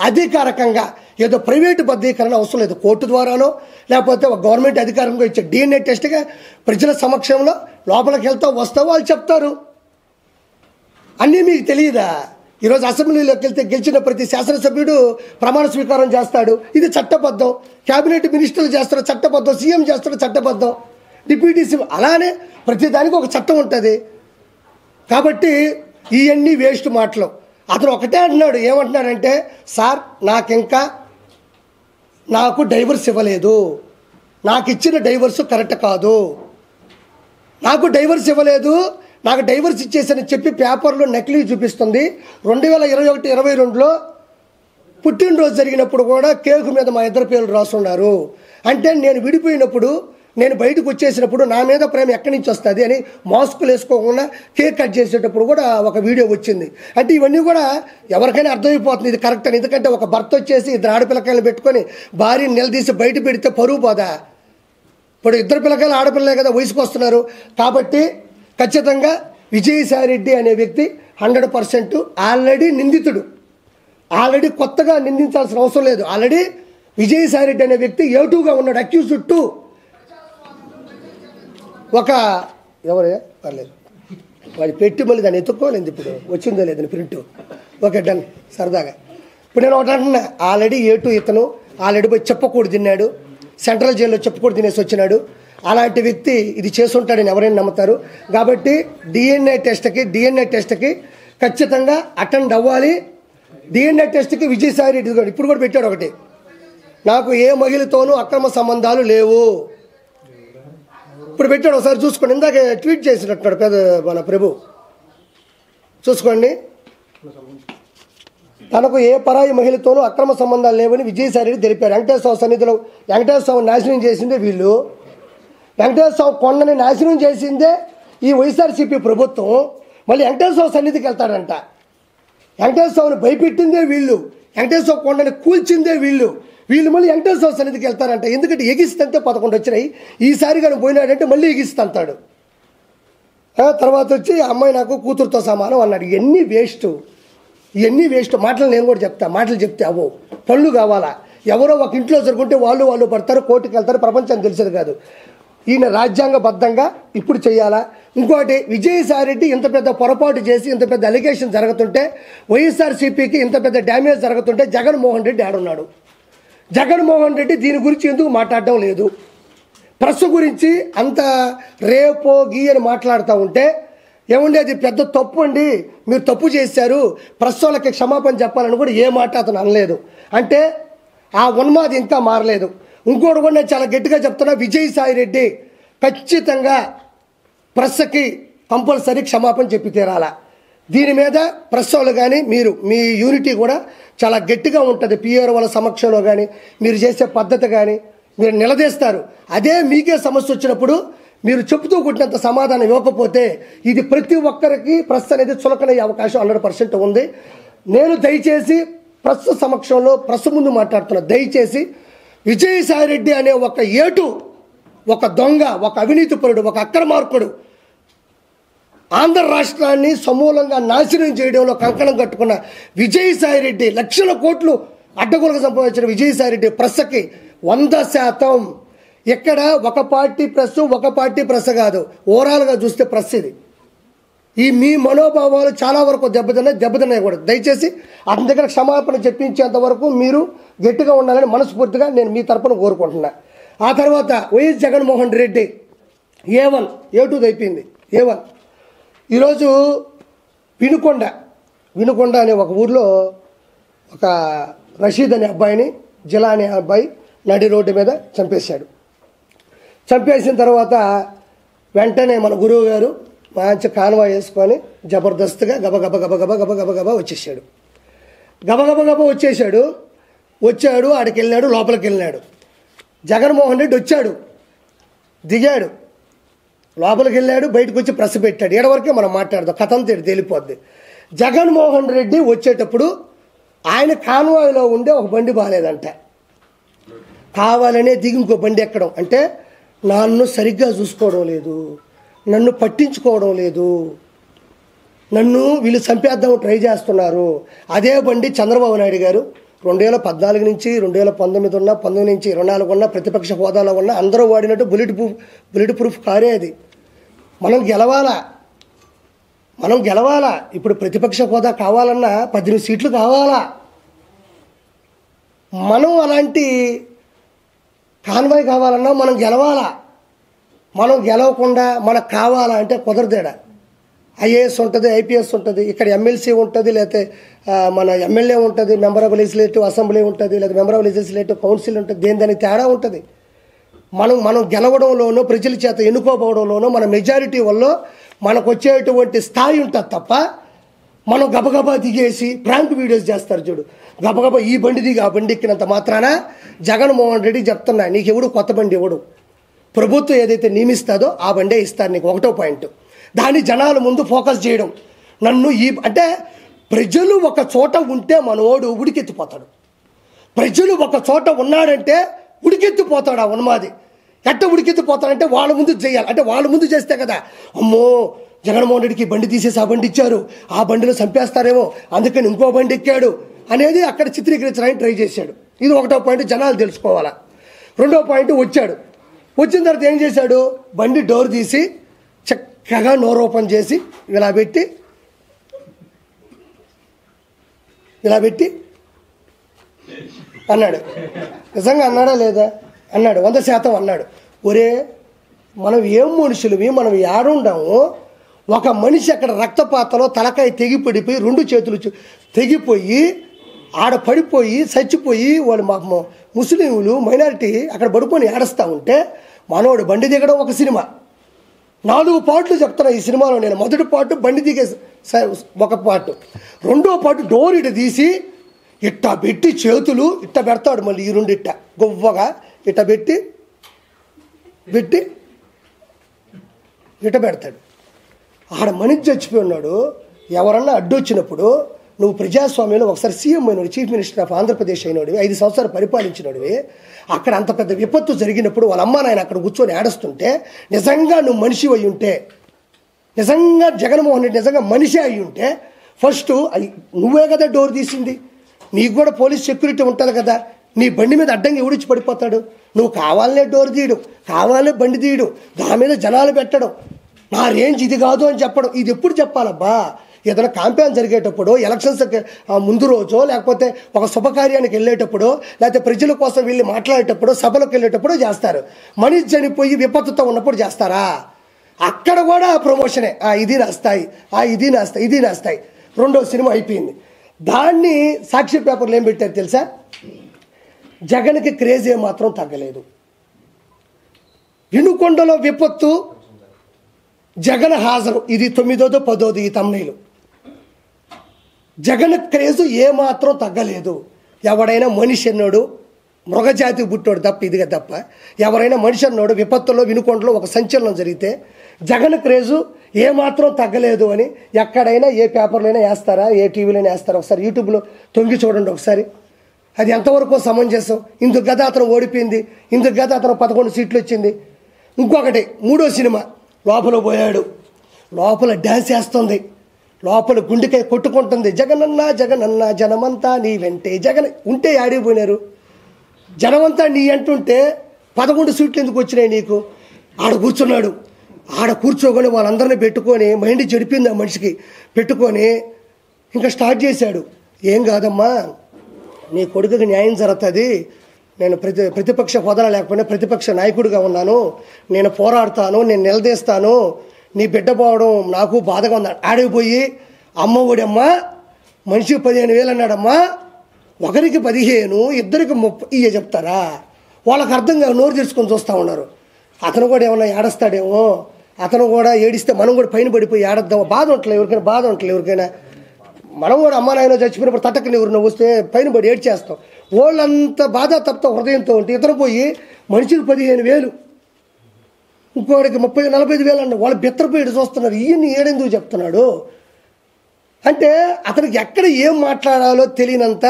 అధికారికంగా ఏదో ప్రైవేటు బద్దీకరణ అవసరం లేదు, కోర్టు ద్వారానో లేకపోతే ఒక గవర్నమెంట్ అధికారంగా ఇచ్చే డిఎన్ఏ టెస్ట్గా ప్రజల సమక్షంలో లోపలికి వెళ్తావు వస్తావు వాళ్ళు చెప్తారు. అన్నీ మీకు తెలియదా? ఈరోజు అసెంబ్లీలోకి వెళ్తే గెలిచిన ప్రతి శాసనసభ్యుడు ప్రమాణ స్వీకారం చేస్తాడు, ఇది చట్టబద్ధం. క్యాబినెట్ మినిస్టర్లు చేస్తారు చట్టబద్ధం, సీఎం చేస్తాడు చట్టబద్ధం, డిప్యూటీ సీఎం, అలానే ప్రతిదానికి ఒక చట్టం ఉంటుంది. కాబట్టి ఇవన్నీ వేస్ట్ మాటలు. అతను ఒకటే అంటున్నాడు, ఏమంటున్నాడంటే, సార్ నాకు డైవర్స్ ఇవ్వలేదు, నాకు ఇచ్చిన డైవర్స్ కరెక్ట్ కాదు, నాకు డైవర్స్ ఇవ్వలేదు, నాకు డైవర్స్ ఇచ్చేసని చెప్పి పేపర్లో నకిలీ చూపిస్తుంది. 2021-22లో పుట్టినరోజు జరిగినప్పుడు కూడా కేకు మీద మా ఇద్దరు పేర్లు రాసున్నారు. అంటే నేను విడిపోయినప్పుడు, నేను బయటకు వచ్చేసినప్పుడు నా మీద ప్రేమ ఎక్కడి నుంచి వస్తుంది అని మాస్కులు వేసుకోకుండా కేక్ కట్ చేసేటప్పుడు కూడా ఒక వీడియో వచ్చింది. అంటే ఇవన్నీ కూడా ఎవరికైనా అర్థమైపోతుంది ఇది కరెక్ట్ అని. ఎందుకంటే ఒక భర్త వచ్చేసి 2 ఆడపిల్లకాయలు పెట్టుకొని భార్యని నిలదీసి బయట పెడితే పరువు పోదా? ఇప్పుడు 2 పిల్లకాయలు ఆడపిల్లలే కదా, వయసుకు వస్తున్నారు. కాబట్టి ఖచ్చితంగా విజయసాయి రెడ్డి అనే వ్యక్తి 100% ఆల్రెడీ నిందితుడు. ఆల్రెడీ కొత్తగా నిందించాల్సిన అవసరం లేదు. ఆల్రెడీ విజయసాయి రెడ్డి అనే వ్యక్తి A2గా ఉన్నాడు, అక్యూజ్డ్ 2. ఒక ఎవరే పర్లేదు వాడి పెట్టి మళ్ళీ దాన్ని ఎత్తుక్కోలేదు, ఇప్పుడు వచ్చిందో లేదని ప్రింట్. ఓకే డన్, సరదాగా. ఇప్పుడు నేను ఒకటి అంటున్నా, ఆల్రెడీ A2 ఇతను ఆల్రెడీ పోయి చెప్పకూడదు తిన్నాడు, సెంట్రల్ జైల్లో చెప్పకూడదు తినేసి వచ్చినాడు. అలాంటి వ్యక్తి ఇది చేసుంటాడని ఎవరైనా నమ్ముతారు. కాబట్టి డిఎన్ఏ టెస్ట్కి ఖచ్చితంగా అటెండ్ అవ్వాలి. డిఎన్ఏ టెస్ట్కి విజయసాయి రెడ్డి ఇప్పుడు కూడా పెట్టాడు ఒకటి, నాకు ఏ మహిళతోనూ అక్రమ సంబంధాలు లేవు. ఇప్పుడు పెట్టాడు, ఒకసారి చూసుకోండి. ఇందాక ట్వీట్ చేసినట్టున్నాడు మన ప్రభు, చూసుకోండి. తనకు ఏ పరాయి మహిళతోనూ అక్రమ సంబంధాలు లేవని విజయసాయి రెడ్డి తెలిపారు. వెంకటేశ్వర సన్నిధిలో వెంకటేశ్వర నాశనం చేసిందే వీళ్ళు, వెంకటేశ్వర కొండని నాశనం చేసిందే ఈ వైఎస్ఆర్సీపీ ప్రభుత్వం. మళ్ళీ వెంకటేశ్వర సన్నిధికి వెళ్తాడంట, వెంకటేశ్వరని భయపెట్టిందే వీళ్ళు. వెంకటేశ్వర కొండని కూల్చిందే వీళ్ళు మళ్ళీ వెంకటేశ్వర సన్నిధికి వెళ్తారంట. ఎందుకంటే ఎగిస్తంటే 11 వచ్చినాయి, ఈసారి కానీ పోయినాడంటే మళ్ళీ ఎగిస్తంటాడు. తర్వాత వచ్చి అమ్మాయి నాకు కూతురుతో సమానం అన్నాడు. ఇవన్నీ వేస్ట్ మాటలు. నేను కూడా చెప్తా, మాటలు చెప్తే అవో, పళ్ళు కావాలా. ఎవరో ఒక ఇంట్లో జరుగుంటే వాళ్ళు పడతారు, కోర్టుకు వెళ్తారు, ప్రపంచానికి తెలిసేది కాదు. ఈయన రాజ్యాంగబద్ధంగా ఇప్పుడు చేయాలా. ఇంకోటి, విజయసాయిరెడ్డి ఇంత పెద్ద పొరపాటు చేసి ఇంత పెద్ద అలిగేషన్ జరుగుతుంటే, వైఎస్ఆర్సీపీకి ఇంత పెద్ద డ్యామేజ్ జరుగుతుంటే జగన్మోహన్ రెడ్డి ఆడున్నాడు. జగన్మోహన్ రెడ్డి దీని గురించి ఎందుకు మాట్లాడడం లేదు? ప్రెస్ గురించి అంత రేపో గీయని మాట్లాడుతూ ఉంటే, ఏమండి అది పెద్ద తప్పు అండి, మీరు తప్పు చేశారు, ప్రెస్ వాళ్ళకి క్షమాపణ చెప్పాలని కూడా ఏ మాట అతను అనలేదు. అంటే ఆ ఉన్మాది ఇంకా మారలేదు. ఇంకోటి కూడా నేను చాలా గట్టిగా చెప్తున్నా, విజయసాయిరెడ్డి ఖచ్చితంగా ప్రెస్కి కంపల్సరీ క్షమాపణ చెప్పి తీరాలా. దీని మీద ప్రెస్ వాళ్ళు కానీ మీ యూనిటీ కూడా చాలా గట్టిగా ఉంటుంది. పిఆర్ వాళ్ళ సమక్షంలో కానీ మీరు చేసే పద్ధతి కానీ మీరు నిలదీస్తారు. అదే మీకే సమస్య వచ్చినప్పుడు మీరు చెప్తూ కొట్టినంత సమాధానం ఇవ్వకపోతే ఇది ప్రతి ఒక్కరికి ప్రెస్ అనేది చులకనయ్యే అవకాశం 100% ఉంది. నేను దయచేసి ప్రెస్ సమక్షంలో ప్రెస్ ముందు మాట్లాడుతున్నా, దయచేసి విజయసాయిరెడ్డి అనే ఒక ఏటు, ఒక దొంగ, ఒక అవినీతిపరుడు, ఒక అక్రమార్కుడు ఆంధ్ర రాష్ట్రాన్ని సమూలంగా నాశనం చేయడంలో కంకణం కట్టుకున్న విజయసాయిరెడ్డి, లక్షల కోట్లు అడ్డగోలుగా సంపాదించిన విజయసాయిరెడ్డి ప్రెస్కి 100% ఇక్కడ ఒక పార్టీ ప్రెస్ కాదు, ఓవరాల్గా చూస్తే ప్రెస్ ఇది. మీ మనోభావాలు చాలా వరకు దెబ్బతిన్నాయి కూడా. దయచేసి అతని దగ్గర క్షమాపణ చెప్పించేంత వరకు మీరు గట్టిగా ఉండాలని మనస్ఫూర్తిగా నేను మీ తరపున కోరుకుంటున్నా. ఆ తర్వాత YS Jaganmohan Reddy A1 A2 అయిపోయింది. A1 ఈరోజు వినుకొండ అనే ఒక ఊర్లో ఒక రషీద్ అనే అబ్బాయిని, జిలా అనే అబ్బాయి నడి రోడ్డు మీద చంపేసిన తర్వాత వెంటనే మన గురువు గారు మంచి కాన్వాయ్ వేసుకొని జబర్దస్త్గా గబగబ వచ్చాడు. ఆడికి వెళ్ళాడు, లోపలికి వెళ్ళాడు. జగన్మోహన్ రెడ్డి వచ్చాడు, దిగాడు, లోపలికి వెళ్ళాడు, బయటకు వచ్చి ప్రెస్ పెట్టాడు. ఏడవరకే మనం మాట్లాడదాం, కథంతో తేలిపోద్ది. జగన్మోహన్ రెడ్డి వచ్చేటప్పుడు ఆయన కాన్వాయ్లో ఉండే ఒక బండి బాగాలేదంట, కావాలనే దిగి ఇంకో బండి ఎక్కడం. అంటే నన్ను సరిగ్గా చూసుకోవడం లేదు, నన్ను పట్టించుకోవడం లేదు, నన్ను వీళ్ళు చంపేద్దాం ట్రై చేస్తున్నారు. అదే బండి చంద్రబాబు నాయుడు గారు 2014 నుంచి 2019 ఉన్న, 19 నుంచి 24 ఉన్న, ప్రతిపక్ష హోదాలో ఉన్న అందరూ వాడినట్టు బుల్లెట్ ప్రూఫ్ కారే అది. మనం గెలవాలా. ఇప్పుడు ప్రతిపక్ష హోదా కావాలన్నా 18 సీట్లు కావాలా. మనం అలాంటి కాన్వాయ్ కావాలన్నా మనం గెలవాలా. మనం గెలవకుండా మనకు కావాలా అంటే కుదరదేడా. ఐఏఎస్ ఉంటుంది, ఐపీఎస్ ఉంటుంది, ఇక్కడ ఎమ్మెల్సీ ఉంటుంది, లేకపోతే మన ఎమ్మెల్యే ఉంటుంది, మెంబర్ ఆఫ్ లెజిస్లేటివ్ అసెంబ్లీ ఉంటుంది, లేదా మెంబర్ ఆఫ్ లెజిస్లేటివ్ కౌన్సిల్ ఉంటుంది. దానికి తేడా ఉంటుంది. మనం గెలవడంలోనూ, ప్రజల చేత ఎన్నుకోబోవడంలోనూ, మన మెజారిటీ వల్ల మనకు వచ్చేటువంటి స్థాయి ఉంటుంది తప్ప, మనం గబగబా దిగేసి ప్రాంక్ వీడియోస్ చేస్తారు చూడు, గబగబా ఈ బండి దిగి ఆ బండి ఎక్కినంత మాత్రాన జగన్మోహన్ రెడ్డి చెప్తున్నా, నీకు ఎవడు కొత్త బండి ఎవడు, ప్రభుత్వం ఏదైతే నియమిస్తుందో ఆ బండే ఇస్తారు నీకు. ఒకటో పాయింట్, దాన్ని జనాల ముందు ఫోకస్ చేయడం. నన్ను అంటే ప్రజలు ఒక చోట ఉంటే మనోడు ఉడికెత్తిపోతాడు. ప్రజలు ఒక చోట ఉన్నాడంటే ఉడికెత్తిపోతాడు ఆ ఉన్మాది. ఎట్ట ఉడికెత్తిపోతాడంటే వాళ్ళ ముందు చేయాలి. అంటే వాళ్ళ ముందు చేస్తే కదా, అమ్మో జగన్మోహన్ రెడ్డికి బండి తీసేసి ఆ బండి ఇచ్చారు, ఆ బండిలో చంపేస్తారేమో అందుకని ఇంకో బండి ఎక్కాడు అనేది అక్కడ చిత్రీకరించడానికి ట్రై చేశాడు. ఇది ఒకటో పాయింట్, జనాలు తెలుసుకోవాలా. రెండో పాయింట్, వచ్చిన తర్వాత ఏం చేశాడు, బండి డోర్ తీసి చక్కగా నోరు ఓపెన్ చేసి ఇలా పెట్టి అన్నాడు. నిజంగా అన్నాడా లేదా? అన్నాడు, 100% అన్నాడు. ఒరే మనం ఏం మనుషులవి, మనం ఏడుండాము. ఒక మనిషి అక్కడ రక్తపాతలో తలకాయ తెగిపడిపోయి 2 చేతులు తెగిపోయి ఆడ పడిపోయి చచ్చిపోయి వాళ్ళు మాకు ముస్లింలు మైనారిటీ అక్కడ పడుకొని ఏడుస్తూ ఉంటే మనోడు బండి దిగడం ఒక సినిమా. 4 పార్ట్లు చెప్తున్నా ఈ సినిమాలో నేను. మొదటి పార్ట్ బండి దిగే ఒక పార్ట్, రెండో పార్ట్ డోర్ ఇట తీసి ఇట్ట పెట్టి చేతులు ఇట్ట పెడతాడు, మళ్ళీ ఈ 2 ఇట్ట గొవ్వగా ఇట్ట పెట్టి ఇట్ట పెడతాడు. ఆడ మనిషి చచ్చిపోయి ఉన్నాడు. ఎవరన్నా అడ్డు వచ్చినప్పుడు నువ్వు ప్రజాస్వామ్యంలో ఒకసారి సీఎం అయినోడు, చీఫ్ మినిస్టర్ ఆఫ్ ఆంధ్రప్రదేశ్ అయినోడివి, 5 సంవత్సరాలు పరిపాలించినోడివి. అక్కడ అంత పెద్ద విపత్తు జరిగినప్పుడు వాళ్ళ అమ్మ నాయన అక్కడ కూర్చొని ఏడుస్తుంటే, నిజంగా నువ్వు మనిషి అయి ఉంటే, నిజంగా జగన్మోహన్ రెడ్డి నిజంగా మనిషి అయి ఉంటే ఫస్ట్ నువ్వే కదా డోర్ తీసింది. నీకు కూడా పోలీస్ సెక్యూరిటీ ఉంటుంది కదా. నీ బండి మీద అడ్డంగా ఎవడిచ్చి పడిపోతాడు? నువ్వు కావాలనే డోర్ తీయడం, కావాలనే బండి తీయడం, దాని మీద జనాలు పెట్టడం, నా రేంజ్ ఇది కాదు అని చెప్పడం. ఇది ఎప్పుడు చెప్పాలబ్బా? ఏదైనా క్యాంపెయిన్ జరిగేటప్పుడు, ఎలక్షన్స్ ముందు రోజో, లేకపోతే ఒక శుభకార్యానికి వెళ్ళేటప్పుడు, లేకపోతే ప్రజల కోసం వెళ్ళి మాట్లాడేటప్పుడు, సభలకు వెళ్ళేటప్పుడు చేస్తారు. మనిషి చనిపోయి విపత్తుతో ఉన్నప్పుడు చేస్తారా? అక్కడ కూడా ప్రమోషనే. ఇది నాస్తాయి, ఇది నాస్తాయి, ఇది నాస్తాయి. రెండో సినిమా అయిపోయింది. దాన్ని సాక్షి పేపర్లు ఏం పెట్టారు తెలుసా? జగన్కి క్రేజ్ ఏమాత్రం తగ్గలేదు. వినుకొండలో విపత్తు, జగన్ హాజరు. ఇది 9వ 10వ ఈ తమ్నీలు. జగన్ క్రేజ్ ఏమాత్రం తగ్గలేదు. ఎవడైనా మనిషి అన్నాడు, మృగజాతి పుట్టాడు తప్ప, ఇదిగా తప్ప ఎవరైనా మనిషి అన్నాడు విపత్తులో వినుకొండలో ఒక సంచలనం జరిగితే జగన్ క్రేజు ఏమాత్రం తగ్గలేదు అని ఎక్కడైనా ఏ పేపర్లోనే వేస్తారా, ఏ టీవీలోనే వేస్తారా? ఒకసారి యూట్యూబ్లో తొంగి చూడండి ఒకసారి. అది ఎంతవరకు సమంజసం? ఇందుకు గత అతను ఓడిపోయింది, ఇందుకు గత అతను 11 సీట్లు వచ్చింది. ఇంకొకటి 3వ సినిమా, లోపల పోయాడు, లోపల డ్యాన్స్ వేస్తుంది, లోపల గుండెకాయ కొట్టుకుంటుంది. జగనన్న జగనన్న జనమంతా నీ వెంటే. జగన్ ఉంటే ఆడిపోయినారు. జనమంతా నీ అంటుంటే 11 సీట్లు ఎందుకు వచ్చినాయి నీకు? ఆడ కూర్చున్నాడు. ఆడ కూర్చోకొని వాళ్ళందరినీ పెట్టుకొని, మైండ్ చెడిపింది ఆ మనిషికి, పెట్టుకొని ఇంకా స్టార్ట్ చేశాడు. ఏం కాదమ్మా, నీ కొడుకుకి న్యాయం జరుగుతుంది. నేను ప్రతిపక్ష హోదా లేకపోయినా ప్రతిపక్ష నాయకుడిగా ఉన్నాను, నేను పోరాడతాను, నేను నిలదీస్తాను, నీ బిడ్డ పోవడం నాకు బాధగా ఉంది. ఆడిపోయి అమ్మ ఒడమ్మా మనిషికి 15,000 అన్నాడమ్మా, ఒకరికి 15, ఇద్దరికి 30 చెప్తారా? వాళ్ళకి అర్థం కాదు, నోరు తెరుచుకొని చూస్తూ ఉన్నారు. అతను కూడా ఏమన్నా ఏడుస్తాడేమో, అతను కూడా ఏడిస్తే మనం కూడా పైన పడిపోయి ఏడద్దామో. బాధ ఉంటలే ఎవరికైనా, బాధ ఉంటలే ఎవరికైనా. మనం కూడా అమ్మ నాయన చచ్చిపోయినప్పుడు తట్టకని ఎవరిని వస్తే పైన పడి ఏడ్చేస్తాం. వాళ్ళంతా బాధ తప్ప హృదయంతో ఉంటే ఇతను పోయి మనిషికి 15,000, ఇంకోటికి 30-45,000 అన్న. వాళ్ళు బెత్తరపోయి చూస్తున్నారు. ఈయన్ని ఏడెందుకు చెప్తున్నాడు అంటే అతనికి ఎక్కడ ఏం మాట్లాడాలో తెలియనంత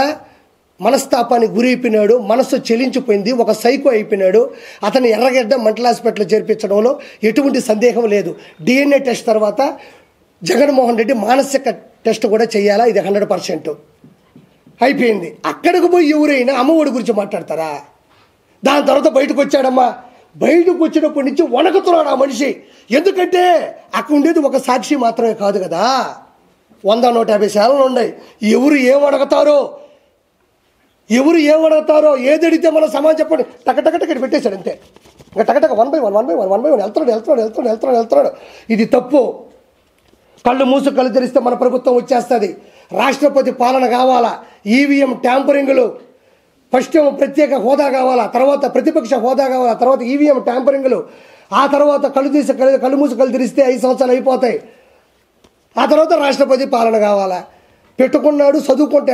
మనస్తాపానికి గురైపోయినాడు. మనస్సు చెలించిపోయింది. ఒక సైకో అయిపోయినాడు. అతను ఎర్రగడ్డ మెంటల్ హాస్పిటల్ చేర్పించడంలో ఎటువంటి సందేహం లేదు. DNA టెస్ట్ తర్వాత జగన్మోహన్ రెడ్డి మానసిక టెస్ట్ కూడా చేయాలా, ఇది 100% అయిపోయింది. అక్కడికి పోయి ఎవరైనా అమ్మఒడి గురించి మాట్లాడతారా? దాని తర్వాత బయటకు వచ్చాడమ్మా. బయటకు వచ్చినప్పటి నుంచి వణకుతున్నాడు ఆ మనిషి. ఎందుకంటే అక్కడ ఉండేది ఒక సాక్షి మాత్రమే కాదు కదా, 100-150 ఛానళ్ళు ఉన్నాయి. ఎవరు ఏమడగతారో, ఎవరు ఏమడగతారో, ఏదడితే మన సమాజం చెప్పండి టకటకటకటి పెట్టేశాడు అంతే. ఇంకా టకటక 1 by 1 వెళ్తున్నాడు. ఇది తప్పు. కళ్ళు మూసు కళ్ళు తెరిస్తే మన ప్రభుత్వం వచ్చేస్తుంది. రాష్ట్రపతి పాలన కావాలా, ఈవీఎం ట్యాంపరింగ్లు, ఫస్ట్ ప్రత్యేక హోదా కావాలా, తర్వాత ప్రతిపక్ష హోదా కావాలా, తర్వాత ఈవీఎం ట్యాంపరింగ్లు, ఆ తర్వాత కళ్ళు మూసు కళ్ళు తెరిస్తే 5 సంవత్సరాలు అయిపోతాయి. ఆ తర్వాత రాష్ట్రపతి పాలన కావాలా. పెట్టుకున్నాడు, చదువుకుంటూ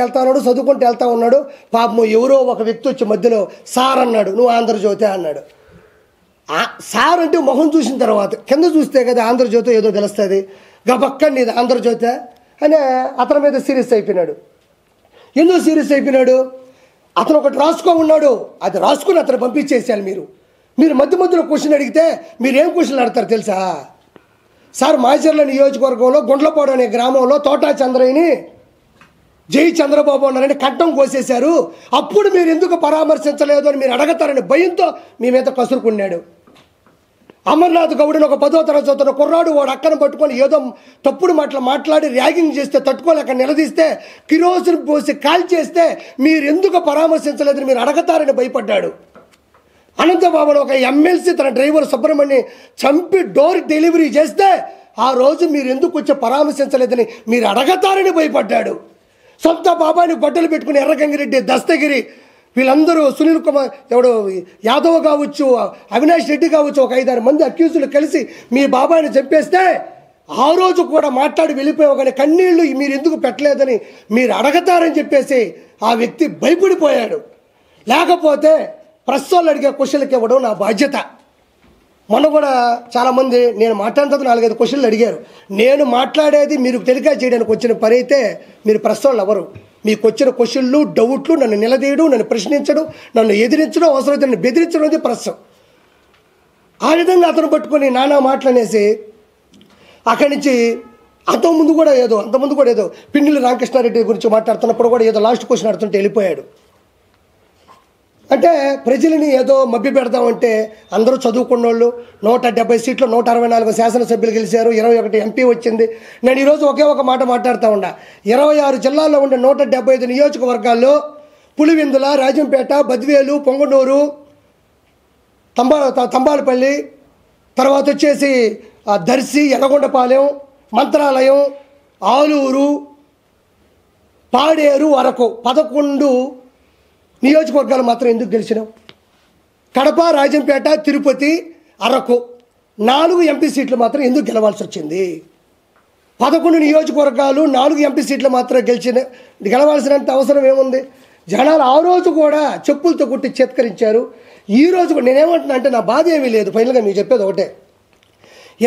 వెళ్తా ఉన్నాడు. పాపం ఎవరో ఒక వ్యక్తి వచ్చి మధ్యలో సార్ అన్నాడు, నువ్వు ఆంధ్రజ్యోతి అన్నాడు. సార్ అంటే మొహం చూసిన తర్వాత కింద చూస్తే కదా ఆంధ్రజ్యోతి ఏదో తెలుస్తుంది. గబక్కని నీది ఆంధ్రజ్యోతి అని అతని మీద సీరియస్ అయిపోయినాడు. ఎందుకు సీరియస్ అయిపోయినాడు? అతను ఒకటి రాసుకో ఉన్నాడు, అది రాసుకుని అతను పంపించేసేయాలి. మీరు మధ్యలో క్వశ్చన్ అడిగితే మీరు ఏం క్వశ్చన్లు అడతారు తెలుసా? సార్ మాచర్ల నియోజకవర్గంలో గుండ్లపాడు అనే గ్రామంలో తోటా చంద్రయ్యని జై చంద్రబాబు అన్నారని కట్టం కోసేశారు, అప్పుడు మీరు ఎందుకు పరామర్శించలేదు అని మీరు అడగతారని భయంతో మీ మీద కసురుకున్నాడు. అమర్నాథ్ గౌడ్ని ఒక 10వ తరగతి చదువుతున్న కుర్రాడు వాడు అక్కను పట్టుకొని ఏదో తప్పుడు మాట్లాడి ర్యాగింగ్ చేస్తే తట్టుకోలేక నిలదీస్తే కిరోసిన్ పోసి కాల్ చేస్తే మీరు ఎందుకు పరామర్శించలేదని మీరు అడగతారని భయపడ్డాడు. అనంతబాబును ఒక ఎమ్మెల్సీ తన డ్రైవర్ సుబ్రహ్మణ్యం చంపి డోర్ డెలివరీ చేస్తే ఆ రోజు మీరు ఎందుకు వచ్చి పరామర్శించలేదని మీరు అడగతారని భయపడ్డాడు. సొంత బాబాయిని బట్టలు పెట్టుకుని ఎర్రగంగిరెడ్డి, దస్తగిరి, వీళ్ళందరూ సునీల్ కుమార్ ఎవడు యాదవ్ కావచ్చు, అవినాష్ రెడ్డి కావచ్చు, ఒక 5-6 మంది అక్యూజులు కలిసి మీ బాబాయిని చంపేస్తే ఆ రోజు కూడా మాట్లాడి వెళ్ళిపోయావు. కానీ కన్నీళ్లు మీరు ఎందుకు పెట్టలేదని మీరు అడగతారని చెప్పేసి ఆ వ్యక్తి భయపడిపోయాడు. లేకపోతే ప్రెస్ వాళ్ళు అడిగే క్వశ్చన్లకి ఇవ్వడం నా బాధ్యత. మొన్న కూడా చాలామంది నేను మాట్లాడిన తర్వాత 4-5 క్వశ్చన్లు అడిగారు. నేను మాట్లాడేది మీరు టెలికాస్ట్ చేయడానికి వచ్చిన పని అయితే మీరు ప్రెస్ వాళ్ళు ఎవరు? మీకు వచ్చిన క్వశ్చన్లు, డౌట్లు, నన్ను నిలదీయడం, నన్ను ప్రశ్నించడం, నన్ను ఎదిరించడం, అవసరమైతే నన్ను బెదిరించడం అనేది ప్రెస్. ఆ విధంగా అతను పట్టుకొని నానా మాటలనేసి అక్కడి నుంచి అంతకుముందు కూడా ఏదో పిన్నెల్లి రామకృష్ణారెడ్డి గురించి మాట్లాడుతున్నప్పుడు కూడా ఏదో లాస్ట్ క్వశ్చన్ అడుగుతుంటే వెళ్ళిపోయాడు. అంటే ప్రజలని ఏదో మభ్య పెడదామంటే అందరూ చదువుకున్న వాళ్ళు 170 సీట్లు 164 శాసనసభ్యులు గెలిచారు, 21 ఎంపీ వచ్చింది. నేను ఈరోజు ఒకే ఒక మాట మాట్లాడుతూ ఉన్నా. 26 జిల్లాల్లో ఉండే 175 నియోజకవర్గాల్లో పులివెందుల, రాజంపేట, బద్వేలు, పొంగనూరు, తంబాలపల్లి, తర్వాత వచ్చేసి దర్శి, ఎర్రగొండపాలెం, మంత్రాలయం, ఆలూరు, పాడేరు వరకు 11 నియోజకవర్గాలు మాత్రం ఎందుకు గెలిచినాం? కడప, రాజంపేట, తిరుపతి, అరకు 4 ఎంపీ సీట్లు మాత్రం ఎందుకు గెలవాల్సి వచ్చింది? 11 నియోజకవర్గాలు 4 ఎంపీ సీట్లు మాత్రం గెలవాల్సినంత అవసరం ఏముంది? జనాలు ఆ రోజు కూడా చెప్పులతో కొట్టి చేత్కరించారు. ఈ రోజు కూడా నేనేమంటున్నా అంటే నా బాధ ఏమీ లేదు. ఫైనల్గా మీకు చెప్పేది ఒకటే,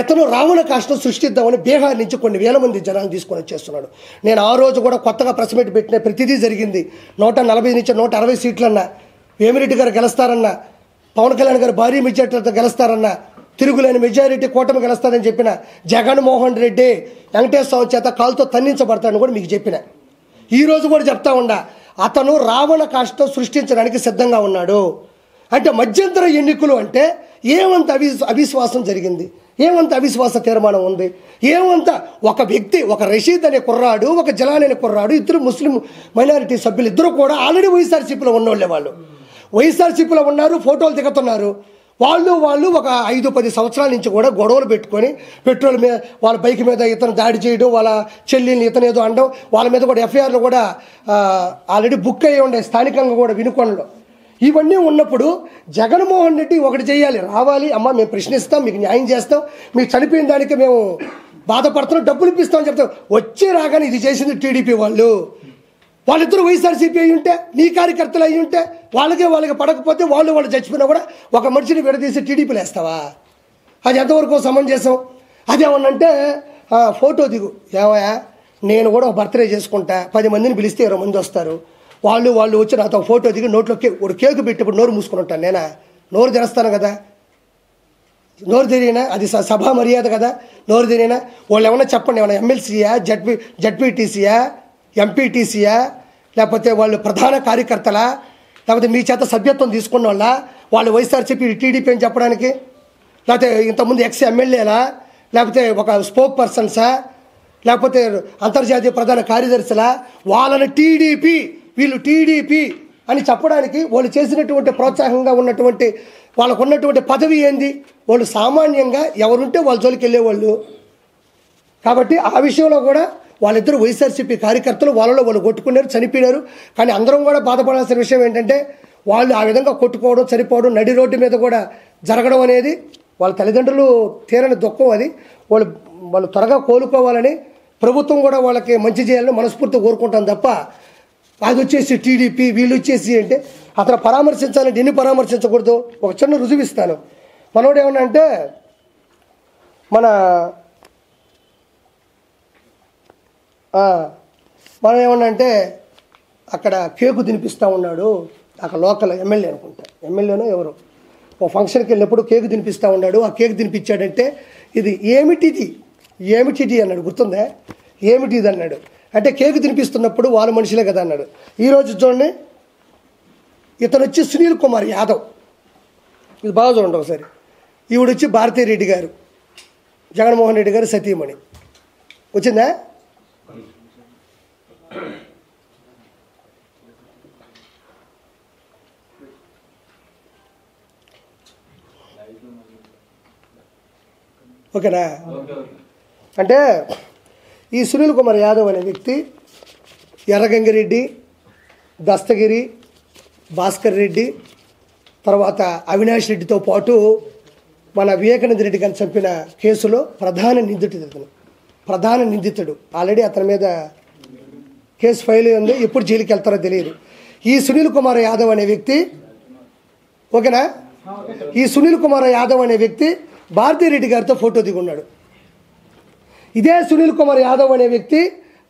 ఇతను రావణ కాష్టం సృష్టిద్దామని బీహార్ నుంచి కొన్ని వేల మంది జనాలు తీసుకొని వచ్చేస్తున్నాడు. నేను ఆ రోజు కూడా కొత్తగా ప్రెస్ మీట్ పెట్టిన ప్రతిదీ జరిగింది. 140 నుంచి 160 సీట్లన్నా, వేమిరెడ్డి గారు గెలుస్తారన్నా, పవన్ కళ్యాణ్ గారు భారీ మెజారిటీతో గెలుస్తారన్నా, తిరుగులేని మెజారిటీ కూటమి గెలుస్తారని చెప్పిన జగన్మోహన్ రెడ్డి వెంకటేశ్వర స్వామి చేత కాలుతో తన్నించబడతాడని కూడా మీకు చెప్పిన. ఈరోజు కూడా చెప్తా ఉండా, అతను రావణ కాష్టం సృష్టించడానికి సిద్ధంగా ఉన్నాడు. అంటే మధ్యంతర ఎన్నికలు అంటే ఏమంత అవిశ్వాసం జరిగింది, ఏమంత అవిశ్వాస తీర్మానం ఉంది, ఏమంత ఒక వ్యక్తి, ఒక రషీద్ అనే కుర్రాడు, ఒక జలాన్ అనే కుర్రాడు, ఇద్దరు ముస్లిం మైనారిటీ సభ్యులు ఇద్దరు కూడా ఆల్రెడీ వైఎస్ఆర్సీపీలో ఉన్నోళ్ళే. వాళ్ళు వైఎస్ఆర్సీపీలో ఉన్నారు, ఫోటోలు దిగుతున్నారు. వాళ్ళు ఒక 5-10 సంవత్సరాల నుంచి కూడా గొడవలు పెట్టుకొని పెట్రోల్ మీద వాళ్ళ బైక్ మీద ఇతను దాడి చేయడం, వాళ్ళ చెల్లిని ఇతను ఏదో అనడం, వాళ్ళ మీద కూడా ఎఫ్ఐఆర్లు కూడా ఆల్రెడీ బుక్ అయ్యి ఉండే స్థానికంగా కూడా వినుకొండలో. ఇవన్నీ ఉన్నప్పుడు జగన్మోహన్ రెడ్డి ఒకటి చేయాలి, రావాలి, అమ్మ మేము ప్రశ్నిస్తాం, మీకు న్యాయం చేస్తాం, మీకు చనిపోయిన దానికి మేము బాధపడుతున్నాం, డబ్బులు ఇప్పిస్తామని చెప్తాం. వచ్చి రాగానే ఇది చేసింది టీడీపీ వాళ్ళిద్దరూ వైఎస్ఆర్సీపీ అయ్యి ఉంటే, నీ కార్యకర్తలు అయ్యి ఉంటే, వాళ్ళకి పడకపోతే వాళ్ళు చచ్చిపోయినా కూడా ఒక మనిషిని విడదీసి టీడీపీలు వేస్తావా? అది ఎంతవరకు సమంజసం? అదేమన్నంటే ఫోటో దిగు, ఏమయ్యా నేను కూడా ఒక బర్త్డే చేసుకుంటా, 10 మందిని పిలిస్తే 20 మంది వస్తారు, వాళ్ళు వచ్చి నాతో ఫోటో దిగి నోట్లో ఒక కేకు పెట్టినప్పుడు నోరు మూసుకుని ఉంటాను. నేనా నోరు తెరుస్తాను కదా? నోరు తెరిగినా అది సభా మర్యాద కదా? నోరు తెరిగినా వాళ్ళు ఏమన్నా చెప్పండి, ఏమన్నా ఎమ్మెల్సీయా, జడ్పీటీసీయా, ఎంపీటీసీయా, లేకపోతే వాళ్ళు ప్రధాన కార్యకర్తలా, లేకపోతే మీ చేత సభ్యత్వం తీసుకున్న వాళ్ళు వైఎస్ఆర్సీపీ టీడీపీ అని చెప్పడానికి, లేకపోతే ఇంతకుముందు ఎక్స్ ఎమ్మెల్యేలా, లేకపోతే ఒక స్పోక్ పర్సన్సా, లేకపోతే అంతర్జాతీయ ప్రధాన కార్యదర్శులా, వాళ్ళని వీళ్ళు టీడీపీ అని చెప్పడానికి వాళ్ళు చేసినటువంటి ప్రోత్సాహంగా ఉన్నటువంటి వాళ్ళకు ఉన్నటువంటి పదవి ఏంది? వాళ్ళు సామాన్యంగా ఎవరుంటే వాళ్ళ జోలికి వెళ్ళేవాళ్ళు. కాబట్టి ఆ విషయంలో కూడా వాళ్ళిద్దరు వైఎస్ఆర్సీపీ కార్యకర్తలు, వాళ్ళు కొట్టుకున్నారు, చనిపోయినారు. కానీ అందరం కూడా బాధపడాల్సిన విషయం ఏంటంటే వాళ్ళు ఆ విధంగా కొట్టుకోవడం, చనిపోవడం, నడి రోడ్డు మీద కూడా జరగడం అనేది వాళ్ళ తల్లిదండ్రులు తీరని దుఃఖం. అది వాళ్ళు త్వరగా కోలుకోవాలని ప్రభుత్వం కూడా వాళ్ళకి మంచి చేయాలని మనస్ఫూర్తిగా కోరుకుంటాం తప్ప అది వచ్చేసి టీడీపీ వీళ్ళు వచ్చేసి అంటే అతను పరామర్శించాలంటే ఎన్ని పరామర్శించకూడదు. ఒక చిన్న రుజువు ఇస్తాను. మనోడు ఏమన్నా అంటే మనం ఏమన్నా అంటే అక్కడ కేకు తినిపిస్తూ ఉన్నాడు, అక్కడ లోకల్ ఎమ్మెల్యే అనుకుంటా, ఎమ్మెల్యేనో ఎవరు ఓ ఫంక్షన్కి వెళ్ళినప్పుడు కేకు తినిపిస్తూ ఉన్నాడు. ఆ కేకు తినిపించాడంటే ఇది ఏమిటిది అన్నాడు. గుర్తుందా? ఏమిటిది అన్నాడు. అంటే కేకు తినిపిస్తున్నప్పుడు వాళ్ళ మనుషులే కదా అన్నాడు. ఈరోజు చూడండి, ఇతను వచ్చి సునీల్ కుమార్ యాదవ్, ఇది బాగా చూడండి ఒకసారి. ఈవిడ వచ్చి భారతీరెడ్డి గారు, జగన్మోహన్ రెడ్డి గారు సతీమణి. వచ్చిందా? ఓకేనా? అంటే ఈ సునీల్ కుమార్ యాదవ్ అనే వ్యక్తి ఎర్రగంగిరెడ్డి, దస్తగిరి, భాస్కర్ రెడ్డి, తర్వాత అవినాష్ రెడ్డితో పాటు మన వివేకానంద రెడ్డి గారిని చంపిన కేసులో ప్రధాన నిందితుడు. ఆల్రెడీ అతని మీద కేసు ఫైల్ ఉంది, ఎప్పుడు జైలుకి వెళ్తారో తెలియదు. ఈ సునీల్ కుమార్ యాదవ్ అనే వ్యక్తి, ఓకేనా, ఈ సునీల్ కుమార్ యాదవ్ అనే వ్యక్తి భారతీరెడ్డి గారితో ఫోటో దిగున్నాడు. ఇదే సునీల్ కుమార్ యాదవ్ అనే వ్యక్తి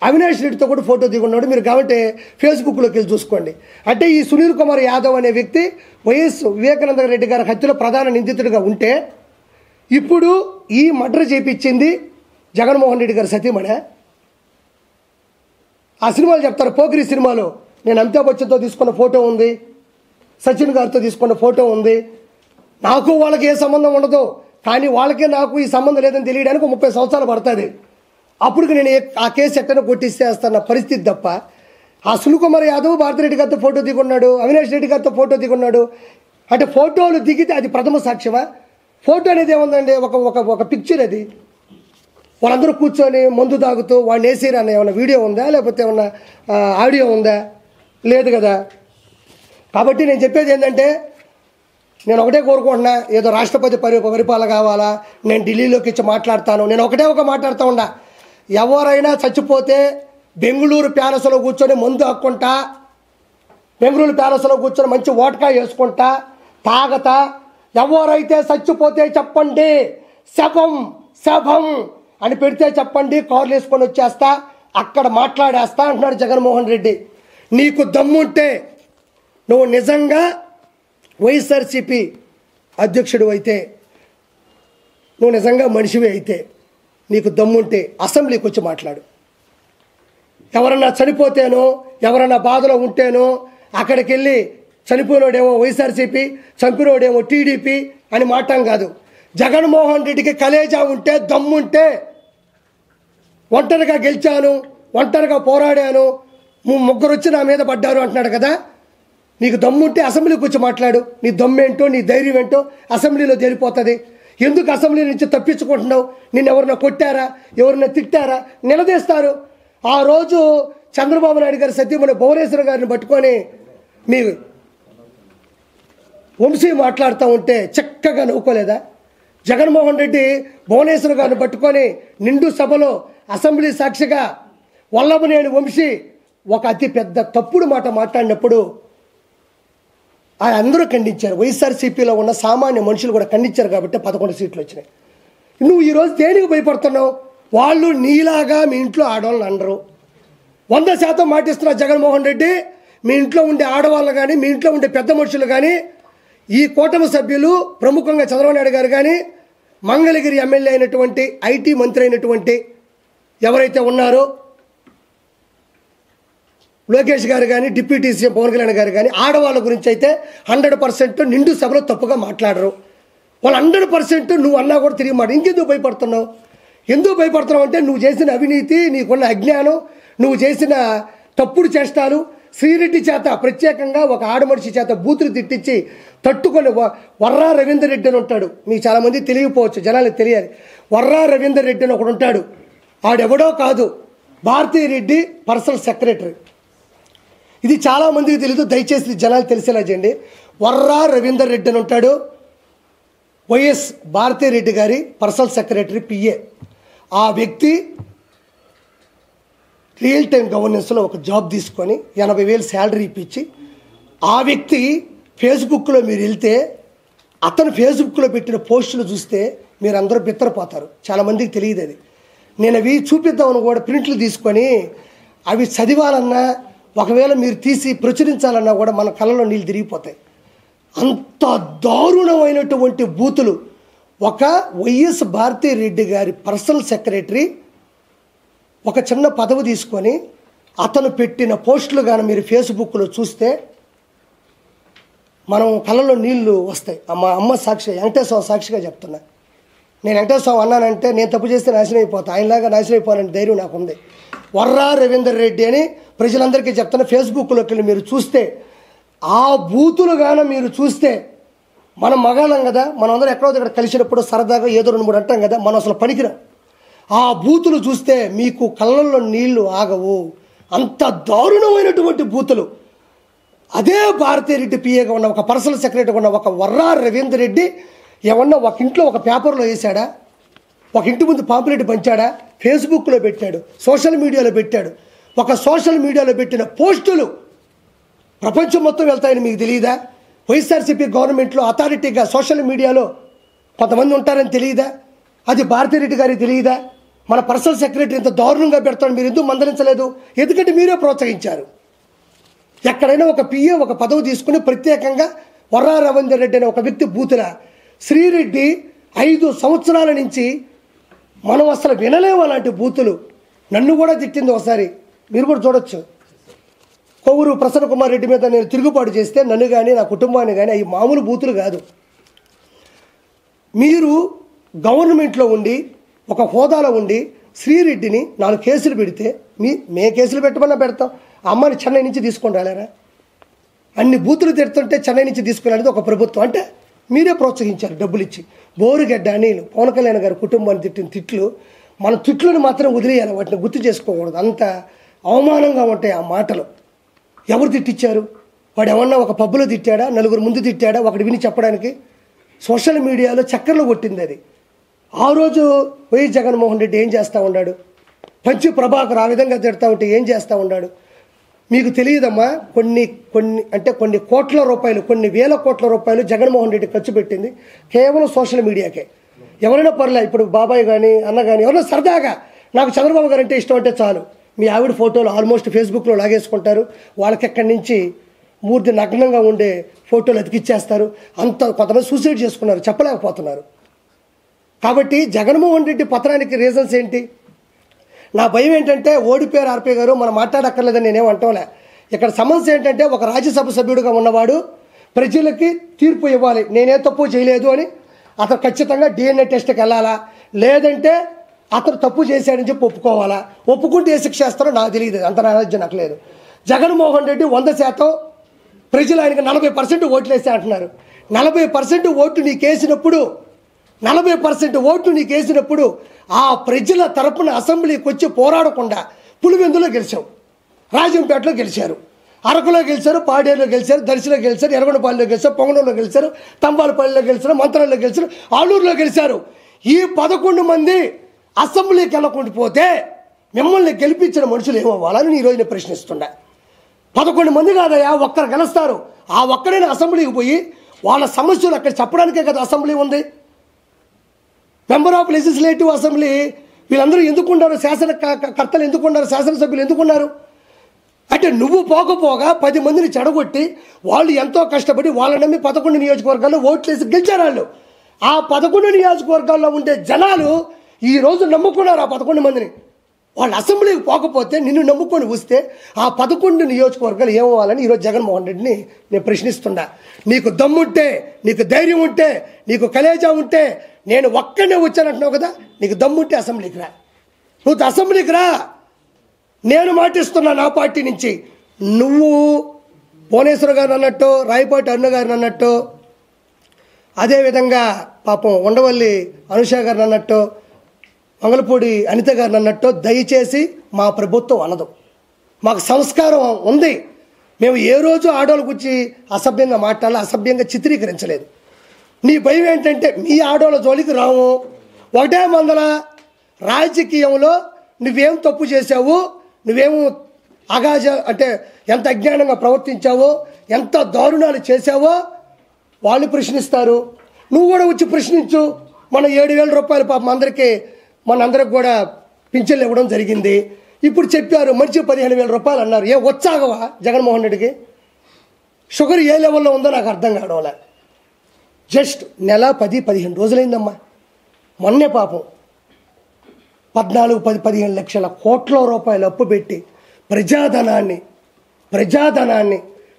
అవినాష్ రెడ్డితో కూడా ఫోటో దిగున్నాడు. మీరు కాబట్టి ఫేస్బుక్లోకి వెళ్ళి చూసుకోండి. అంటే ఈ సునీల్ కుమార్ యాదవ్ అనే వ్యక్తి వైఎస్ వివేకానంద రెడ్డి గారి హత్యలో ప్రధాన నిందితుడిగా ఉంటే ఇప్పుడు ఈ మర్డర్ చేపించింది జగన్మోహన్ రెడ్డి గారి సతీమణి. ఆ సినిమాలు చెప్తారు, పోకిరి సినిమాలో నేను అమితాబ్ బచ్చన్తో తీసుకున్న ఫోటో ఉంది, సచిన్ గారితో తీసుకున్న ఫోటో ఉంది. నాకు వాళ్ళకి ఏ సంబంధం ఉండదు, కానీ వాళ్ళకే నాకు ఈ సంబంధం లేదని తెలియడానికి 30 సంవత్సరాలు పడుతుంది. అప్పుడు నేను ఆ కేసు ఎట్టనో కొట్టిస్తేస్తాన్న పరిస్థితి తప్ప ఆ సునీల్ కుమార్ యాదవ్ భారతిరెడ్డి గారితో ఫోటో దిగున్నాడు, అవినాష్ రెడ్డి గారితో ఫోటో దిగున్నాడు. అంటే ఫోటోలు దిగితే అది ప్రథమ సాక్ష్యమా? ఫోటో అనేది ఏముందండి, ఒక పిక్చర్. అది వాళ్ళందరూ కూర్చొని మందు తాగుతూ వాడిని వేసిరు అన్న ఏమన్నా వీడియో ఉందా, లేకపోతే ఏమన్నా ఆడియో ఉందా? లేదు కదా. కాబట్టి నేను చెప్పేది ఏంటంటే, నేను ఒకటే కోరుకుంటున్నా, ఏదో రాష్ట్రపతి పరిపాలన కావాలా, నేను ఢిల్లీలోకి ఇచ్చి మాట్లాడతాను, నేను ఒకటే మాట్లాడుతూ ఉన్నా. ఎవరైనా చచ్చిపోతే బెంగళూరు ప్యాలెస్లో కూర్చొని మందు హక్కుంటా, బెంగళూరు ప్యాలెస్లో కూర్చొని మంచి ఓటకా వేసుకుంటా తాగతా, ఎవరైతే చచ్చిపోతే చెప్పండి, శవం అని పెడితే చెప్పండి, కార్లు వేసుకొని వచ్చేస్తా, అక్కడ మాట్లాడేస్తా అంటున్నాడు జగన్మోహన్ రెడ్డి. నీకు దమ్ముంటే, నువ్వు నిజంగా వైఎస్ఆర్సీపీ అధ్యక్షుడు అయితే, నువ్వు నిజంగా మనిషివి అయితే, నీకు దమ్ముంటే అసెంబ్లీకి వచ్చి మాట్లాడు. ఎవరన్నా చనిపోతేనో, ఎవరన్నా బాధలో ఉంటేనో అక్కడికి వెళ్ళి చనిపోయినోడేమో వైఎస్ఆర్సీపీ, చంపినోడేమో టీడీపీ అని మాట్లాం కాదు. జగన్మోహన్ రెడ్డికి కలేజా ఉంటే, దమ్ముంటే, ఒంటరిగా గెలిచాను, ఒంటరిగా పోరాడాను, ముగ్గురు వచ్చి నా మీద పడ్డారు అంటున్నాడు కదా. నీకు దమ్ముంటే అసెంబ్లీకి వచ్చి మాట్లాడు. నీ దమ్మేంటో, నీ ధైర్యం ఏంటో అసెంబ్లీలో తేలిపోతుంది. ఎందుకు అసెంబ్లీ నుంచి తప్పించుకుంటున్నావు? నిన్ను ఎవరన్నా కొట్టారా, ఎవరన్నా తిట్టారా? నిలదీస్తారు. ఆ రోజు చంద్రబాబు నాయుడు గారి సతీమణి భువనేశ్వర్ గారిని పట్టుకొని మీ వంశీ మాట్లాడుతూ ఉంటే చక్కగా నవ్వుకోలేదా? జగన్మోహన్ రెడ్డి భువనేశ్వర్ గారిని పట్టుకొని నిండు సభలో అసెంబ్లీ సాక్షిగా వల్లభనేని వంశీ ఒక అతి పెద్ద తప్పుడు మాట మాట్లాడినప్పుడు అందరూ ఖండించారు. వైఎస్ఆర్సీపీలో ఉన్న సామాన్య మనుషులు కూడా ఖండించారు. కాబట్టి 11 సీట్లు వచ్చినాయి. నువ్వు ఈరోజు దేనికి భయపడుతున్నావు? వాళ్ళు నీలాగా మీ ఇంట్లో ఆడవాళ్ళని అనరు. 100% మాటిస్తున్నా జగన్మోహన్ రెడ్డి, మీ ఇంట్లో ఉండే ఆడవాళ్ళు కానీ, మీ ఇంట్లో ఉండే పెద్ద మనుషులు కానీ, ఈ కూటమి సభ్యులు ప్రముఖంగా చంద్రబాబు నాయుడు గారు కానీ, మంగళగిరి ఎమ్మెల్యే అయినటువంటి, ఐటీ మంత్రి అయినటువంటి ఎవరైతే ఉన్నారో లోకేష్ గారు కానీ, డిప్యూటీ సీఎం పవన్ కళ్యాణ్ గారు కానీ, ఆడవాళ్ళ గురించి అయితే 100% నిండు సభలో తప్పుగా మాట్లాడరు. వాళ్ళు 100% నువ్వు అన్నా కూడా తిరిగి మాట. ఇంకెందుకు భయపడుతున్నావు? ఎందుకు భయపడుతున్నావు అంటే, నువ్వు చేసిన అవినీతి, నీకున్న అజ్ఞానం, నువ్వు చేసిన తప్పుడు చేష్టాలు, శ్రీరెడ్డి చేత ప్రత్యేకంగా ఒక ఆడమనిషి చేత బూతులు తిట్టించి తట్టుకొని వర్రా రవీందర్ రెడ్డి అని ఉంటాడు. మీకు చాలామంది తెలియకపోవచ్చు, జనాలకు తెలియాలి. వర్రా రవీందర్ రెడ్డి అని ఒకడు ఉంటాడు. ఆడెవడో కాదు, భారతీరెడ్డి పర్సనల్ సెక్రటరీ. ఇది చాలామందికి తెలీదు, దయచేసి జనాలు తెలిసేలా చేయండి. వర్రా రవీందర్ రెడ్డి అని ఉంటాడు, వైఎస్ భారతీరెడ్డి గారి పర్సనల్ సెక్రటరీ, పిఏ. ఆ వ్యక్తి రియల్ టైం గవర్నెన్స్లో ఒక జాబ్ తీసుకొని 80,000 శాలరీ ఇప్పించి, ఆ వ్యక్తి ఫేస్బుక్లో మీరు వెళ్తే అతను ఫేస్బుక్లో పెట్టిన పోస్టులు చూస్తే మీరు అందరూ బిత్తరపోతారు. చాలామందికి తెలియదు అది. నేను అవి చూపిద్దామని కూడా ప్రింట్లు తీసుకొని అవి చదివాలన్నా, ఒకవేళ మీరు తీసి ప్రచురించాలన్నా కూడా మన కళ్ళలో నీళ్ళు తిరిగిపోతాయి. అంత దారుణమైనటువంటి బూతులు. ఒక వైఎస్ భారతీరెడ్డి గారి పర్సనల్ సెక్రటరీ ఒక చిన్న పదవి తీసుకొని అతను పెట్టిన పోస్టులు కానీ మీరు ఫేస్బుక్లో చూస్తే మనం కళ్ళలో నీళ్లు వస్తాయి. మా అమ్మ సాక్షి, వెంకటేశ్వర సాక్షిగా చెప్తున్నా. నేను వెంకటేశ్వర అన్నానంటే నేను తప్పు చేస్తే నాశనం అయిపోతా, ఆయనలాగా నాశనం అయిపోవాలని ధైర్యం నాకు ఉంది. వర్రా రవీందర్ రెడ్డి అని ప్రజలందరికీ చెప్తున్నా. ఫేస్బుక్లోకి వెళ్ళి మీరు చూస్తే ఆ బూతులు గాన మీరు చూస్తే, మనం మగాళ్ళం కదా, మనం అందరం ఎక్కడో ఇక్కడ కలిసినప్పుడు సరదాగా ఏదో 2-3 అంటాం కదా, మనం అసలు పనికిరాం. ఆ బూతులు చూస్తే మీకు కళ్ళల్లో నీళ్లు ఆగవు. అంత దారుణమైనటువంటి బూతులు. అదే భారతీరెడ్డి పిఏగా ఉన్న ఒక పర్సనల్ సెక్రటరీగా ఉన్న ఒక వర్రా రవీందర్ రెడ్డి ఏమన్నా ఒక ఇంట్లో ఒక పేపర్లో వేసాడా, ఒక ఇంటి ముందు పాంప్లెట్ పంచాడా, ఫేస్బుక్లో పెట్టాడు, సోషల్ మీడియాలో పెట్టాడు. ఒక సోషల్ మీడియాలో పెట్టిన పోస్టులు ప్రపంచం మొత్తం వెళ్తాయని మీకు తెలియదా? వైఎస్ఆర్సీపీ గవర్నమెంట్లో అథారిటీగా సోషల్ మీడియాలో కొంతమంది ఉంటారని తెలియదా? అది భారతిరెడ్డి గారికి తెలియదా? మన పర్సనల్ సెక్రటరీ ఇంత దారుణంగా పెడతాడు, మీరు ఎందుకు మందలించలేదు? ఎందుకంటే మీరే ప్రోత్సహించారు. ఎక్కడైనా ఒక పిఏ ఒక పదవి తీసుకుని ప్రత్యేకంగా వర్రా రవీందర్ రెడ్డి అనే ఒక వ్యక్తి బూతుల శ్రీరెడ్డి 5 సంవత్సరాల నుంచి మనం అసలు వినలేము అలాంటి బూతులు. నన్ను కూడా తిట్టింది ఒకసారి, మీరు కూడా చూడొచ్చు. కొవ్వూరు ప్రసన్న కుమార్ రెడ్డి మీద నేను తిరుగుబాటు చేస్తే నన్ను కానీ నా కుటుంబాన్ని కానీ అవి మామూలు బూతులు కాదు. మీరు గవర్నమెంట్లో ఉండి ఒక హోదాలో ఉండి శ్రీరెడ్డిని 4 కేసులు పెడితే మే కేసులు పెట్టమన్నా పెడతాం. ఆ అమ్మాయిని చెన్నై నుంచి తీసుకొని రాలేరా? అన్ని బూతులు తిడుతుంటే చెన్నై నుంచి తీసుకురాలేదు ఒక ప్రభుత్వం. అంటే మీరే ప్రోత్సహించారు డబ్బులు ఇచ్చి. బోరుగడ్డ అనిల్ పవన్ కళ్యాణ్ గారి కుటుంబాన్ని తిట్టిన తిట్లు, మన తిట్లను మాత్రం వదిలేయాలి, వాటిని గుర్తు చేసుకోకూడదు. అంత అవమానంగా ఉంటాయి ఆ మాటలు. ఎవరు తిట్టించారు? వాడు ఏమన్నా ఒక పబ్బులో తిట్టాడా, నలుగురు ముందు తిట్టాడా, ఒకటి విని చెప్పడానికి? సోషల్ మీడియాలో చక్కర్లు కొట్టింది అది. ఆ రోజు వైఎస్ జగన్మోహన్ రెడ్డి ఏం చేస్తూ ఉన్నాడు? పంచి ప్రభాకర్ ఆ విధంగా తిడతా ఉంటే ఏం చేస్తూ ఉన్నాడు? మీకు తెలియదమ్మా, కొన్ని కోట్ల రూపాయలు, కొన్ని వేల కోట్ల రూపాయలు జగన్మోహన్ రెడ్డి ఖర్చు పెట్టింది కేవలం సోషల్ మీడియాకే. ఎవరైనా పర్లే, ఇప్పుడు బాబాయ్ కానీ అన్న కానీ ఎవరైనా సరదాగా నాకు చంద్రబాబు గారు అంటే ఇష్టం అంటే చాలు, మీ ఆవిడ ఫోటోలు ఆల్మోస్ట్ ఫేస్బుక్లో లాగేసుకుంటారు. వాళ్ళకి ఎక్కడి నుంచి మూర్తి నగ్నంగా ఉండే ఫోటోలు అతికిచ్చేస్తారు. అంత కొంతమంది సూసైడ్ చేసుకున్నారు, చెప్పలేకపోతున్నారు. కాబట్టి జగన్మోహన్ రెడ్డి పతనానికి రీజన్స్ ఏంటి? నా భయం ఏంటంటే ఓడిపోయారు ఆర్పీ గారు, మనం మాట్లాడక్కర్లేదని నేనేం అంటోలే. ఇక్కడ సమస్య ఏంటంటే ఒక రాజ్యసభ సభ్యుడిగా ఉన్నవాడు ప్రజలకి తీర్పు ఇవ్వాలి, నేనే తప్పు చేయలేదు అని. అతను ఖచ్చితంగా DNA టెస్ట్కి వెళ్ళాలా, లేదంటే అతను తప్పు చేశాడని చెప్పి ఒప్పుకోవాలా? ఒప్పుకుంటే ఏ శిక్ష చేస్తారో నాకు తెలియదు, అంత నాలెడ్జ్ నాకు లేదు. జగన్మోహన్ రెడ్డి 100% ప్రజలు ఆయనకి 40% ఓట్లు వేస్తే అంటున్నారు. 40% ఓట్లు నీకేసినప్పుడు 40% ఓట్లు నీకేసినప్పుడు ఆ ప్రజల తరపున అసెంబ్లీకి వచ్చి పోరాడకుండా పులివెందులో గెలిచావు, రాజంపేటలో గెలిచారు, అరకులో గెలిచారు, పాడేరులో గెలిచారు, దర్శిలో గెలిచారు, ఎర్రగొండపాలెంలో గెలిచారు, పొంగనూరులో గెలిచారు, తంబాలపల్లిలో గెలిచారు, మంత్రాల్లో గెలిచారు, ఆలూరులో గెలిచారు. ఈ 11 మంది అసెంబ్లీకి వెళ్ళకుండా పోతే మిమ్మల్ని గెలిపించిన మనుషులు ఏమవ్వాలని ఈరోజు నేను ప్రశ్నిస్తున్నా. 11 మంది కాదయా, ఒక్కరు గెలుస్తారు. ఆ ఒక్కడైనా అసెంబ్లీకి పోయి వాళ్ళ సమస్యలు అక్కడ చెప్పడానికే కదా అసెంబ్లీ ఉంది. మెంబర్ ఆఫ్ లెజిస్లేటివ్ అసెంబ్లీ వీళ్ళందరూ ఎందుకున్నారు? శాసనకర్తలు ఎందుకున్నారు? శాసనసభ్యులు ఎందుకున్నారు? అంటే నువ్వు పోకపోగా 10 మందిని చెడగొట్టి వాళ్ళు ఎంతో కష్టపడి వాళ్ళ నమ్మి 11 నియోజకవర్గాల్లో ఓట్లేసి గెలిచారు వాళ్ళు. ఆ 11 నియోజకవర్గాల్లో ఉండే జనాలు ఈరోజు నమ్ముకున్నారు ఆ 11 మందిని. వాళ్ళు అసెంబ్లీకి పోకపోతే నిన్ను నమ్ముకొని వస్తే ఆ 11 నియోజకవర్గాలు ఏమవ్వాలని ఈరోజు జగన్మోహన్ రెడ్డిని నేను ప్రశ్నిస్తున్నా. నీకు దమ్ముంటే, నీకు ధైర్యం ఉంటే, నీకు కలేజా ఉంటే, నేను ఒక్కడే వచ్చానంటున్నావు కదా, నీకు దమ్ముంటే అసెంబ్లీకి రా. నువ్వు అసెంబ్లీకి రా, నేను మాటిస్తున్నా నా పార్టీ నుంచి. నువ్వు భువనేశ్వర్ గారు అన్నట్టు, రాయపాటి అరుణ గారిని అన్నట్టు, అదేవిధంగా పాపం ఉండవల్లి అనుష గారిని అన్నట్టు, మంగళపూడి అనిత గారిని అన్నట్టు దయచేసి మా ప్రభుత్వం అనదు. మాకు సంస్కారం ఉంది. మేము ఏ రోజు ఆడోళ్ళ గురించి అసభ్యంగా మాట్లాడాలి, అసభ్యంగా చిత్రీకరించలేదు. నీ భయం ఏంటంటే మీ ఆడోళ్ళ జోలికి రాము. ఒకటే మందల రాజకీయంలో నువ్వేం తప్పు చేసావు, నువ్వేమో అగాజ అంటే ఎంత అజ్ఞానంగా ప్రవర్తించావో, ఎంత దారుణాలు చేశావో వాళ్ళు ప్రశ్నిస్తారు. నువ్వు కూడా వచ్చి ప్రశ్నించు. మన 7,000 రూపాయలు పాపం మనందరికి కూడా పింఛన్లు ఇవ్వడం జరిగింది. ఇప్పుడు చెప్పారు మనిషి 15,000 రూపాయలు అన్నారు. ఏ వచ్చాగవా జగన్మోహన్ రెడ్డికి? షుగర్ ఏ లెవెల్లో ఉందో నాకు అర్థం కావడంలే. జస్ట్ నెల 10-15 రోజులైందమ్మా. మొన్నే పాపం 14-15 లక్షల కోట్ల రూపాయలు అప్పు పెట్టి ప్రజాధనాన్ని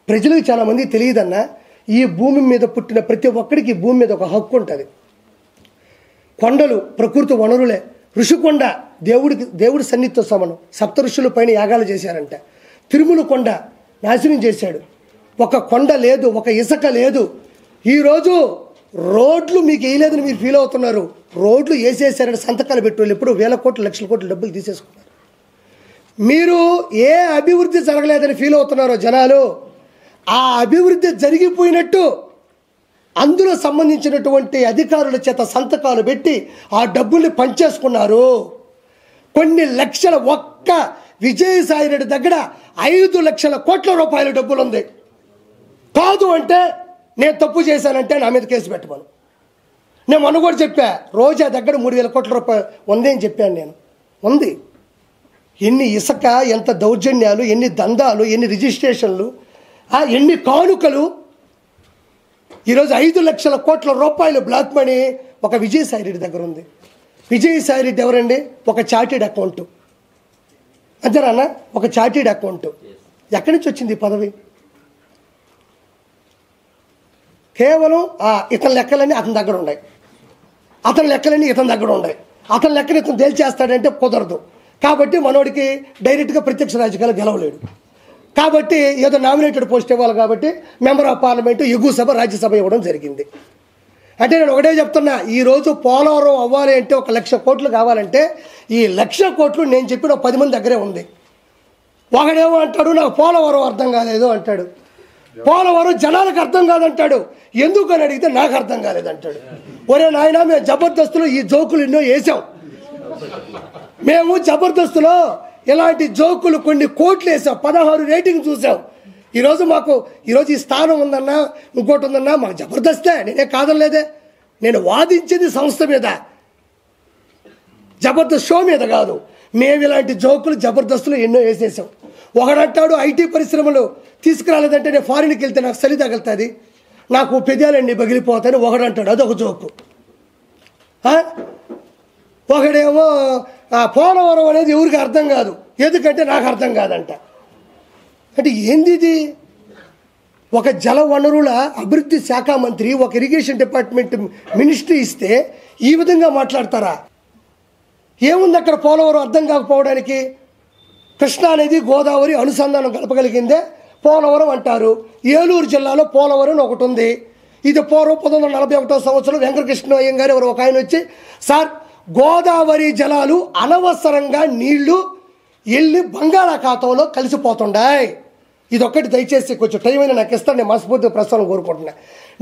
ప్రజలకు చాలామంది తెలియదన్నా, ఈ భూమి మీద పుట్టిన ప్రతి ఒక్కడికి భూమి మీద ఒక హక్కు ఉంటుంది. కొండలు ప్రకృతి వనరులే. ఋషికొండ దేవుడి సన్నిధితో సమానం. 7 ఋషుల పైన యాగాలు చేశారంట. తిరుమల కొండ నాశనం చేశాడు. ఒక కొండ లేదు, ఒక ఇసుక లేదు. ఈరోజు రోడ్లు మీకు వేయలేదని మీరు ఫీల్ అవుతున్నారు. రోడ్లు వేసేసారని సంతకాలు పెట్టి ఎప్పుడు వేల కోట్లు లక్షల కోట్లు డబ్బులు తీసేసుకున్నారు. మీరు ఏ అభివృద్ధి జరగలేదని ఫీల్ అవుతున్నారో జనాలు, ఆ అభివృద్ధి జరిగిపోయినట్టు అందులో సంబంధించినటువంటి అధికారుల చేత సంతకాలు పెట్టి ఆ డబ్బుల్ని పంచేసుకున్నారు. కొన్ని లక్షల, ఒక్క విజయసాయి రెడ్డి దగ్గర 5 లక్షల కోట్ల రూపాయల డబ్బులు ఉంది. కాదు అంటే నేను తప్పు చేశానంటే నా మీద కేసు పెట్టమను. నేను మొన్న కూడా చెప్పా, రోజా దగ్గర 3,000 కోట్ల రూపాయలు ఉంది అని చెప్పాను నేను. ఉంది. ఎన్ని ఇసుక, ఎంత దౌర్జన్యాలు, ఎన్ని దందాలు, ఎన్ని రిజిస్ట్రేషన్లు, ఎన్ని కానుకలు. ఈరోజు 5 లక్షల కోట్ల రూపాయలు బ్లాక్ మనీ ఒక విజయసాయిరెడ్డి దగ్గర ఉంది. విజయసాయిరెడ్డి ఎవరండి? ఒక చార్టెడ్ అకౌంట్. అంతేనా? ఒక చార్టెడ్ అకౌంట్. ఎక్కడి నుంచి వచ్చింది ఈ పదవి? కేవలం ఇతని లెక్కలన్నీ అతని దగ్గర ఉన్నాయి, అతని లెక్కలన్నీ ఇతని దగ్గర ఉన్నాయి. అతని లెక్కని ఇతను తేల్చేస్తాడంటే కుదరదు. కాబట్టి మనోడికి డైరెక్ట్గా ప్రత్యక్ష రాజకీయాలు గెలవలేడు. కాబట్టి ఏదో నామినేటెడ్ పోస్ట్ ఇవ్వాలి కాబట్టి మెంబర్ ఆఫ్ పార్లమెంటు, ఎగువ సభ, రాజ్యసభ ఇవ్వడం జరిగింది. అంటే నేను ఒకటే చెప్తున్నా, ఈరోజు పోలవరం అవ్వాలి అంటే 1,00,000 కోట్లు కావాలంటే ఈ 1,00,000 కోట్లు నేను చెప్పిన 10 మంది దగ్గరే ఉంది. ఒకడేమో అంటాడు నాకు పోలవరం అర్థం కాలేదు అంటాడు, పోలవరం జనాలకు అర్థం కాదంటాడు. ఎందుకు అని అడిగితే నాకు అర్థం కాలేదంటాడు. ఒరే నాయన, మేము జబర్దస్తులో ఈ జోకులు ఎన్నో వేసాం. మేము జబర్దస్తులో ఇలాంటి జోకులు కొన్ని కోట్లు వేసాం, 16 రేటింగ్ చూసాం. ఈరోజు ఈ స్థానం ఉందన్నా, ఇంకోటి ఉందన్నా మాకు జబర్దస్తే, నేనే కాదనలేదే. నేను వాదించింది సంస్థ మీద, జబర్దస్త్ షో మీద కాదు. మేము ఇలాంటి జోకులు జబర్దస్తులు ఎన్నో వేసేసాం. ఒకడంటాడు ఐటీ పరిశ్రమలు తీసుకురాలేదంటే నేను ఫారిన్కి వెళ్తే నాకు చలి తగులుతుంది, నాకు పెదాలన్నీ పగిలిపోతాయని ఒకడంటాడు, అదొక జోకు. ఒకడేమో పోలవరం అనేది ఎవరికి అర్థం కాదు, ఎందుకంటే నాకు అర్థం కాదంట. అంటే ఏంది ఇది? ఒక జల వనరుల అభివృద్ధి శాఖ మంత్రి, ఒక ఇరిగేషన్ డిపార్ట్మెంట్ మినిస్ట్రీ ఇస్తే ఈ విధంగా మాట్లాడతారా? ఏముంది అక్కడ పోలవరం అర్థం కాకపోవడానికి? కృష్ణా అనేది గోదావరి అనుసంధానం కలపగలిగిందే పోలవరం అంటారు. ఏలూరు జిల్లాలో పోలవరం ఒకటి ఉంది. ఇది పూర్వం 1941 సంవత్సరం వెంకటకృష్ణ అయ్యంగారు ఎవరు ఒక ఆయన వచ్చి, సార్ గోదావరి జలాలు అనవసరంగా నీళ్లు వెళ్ళి బంగాళాఖాతంలో కలిసిపోతుండాయి, ఇదొక్కటి దయచేసి కొంచెం టైం అయినా నాకు ఇస్తాను, నేను మనస్ఫూర్తిగా ప్రస్తావన కోరుకుంటున్నా.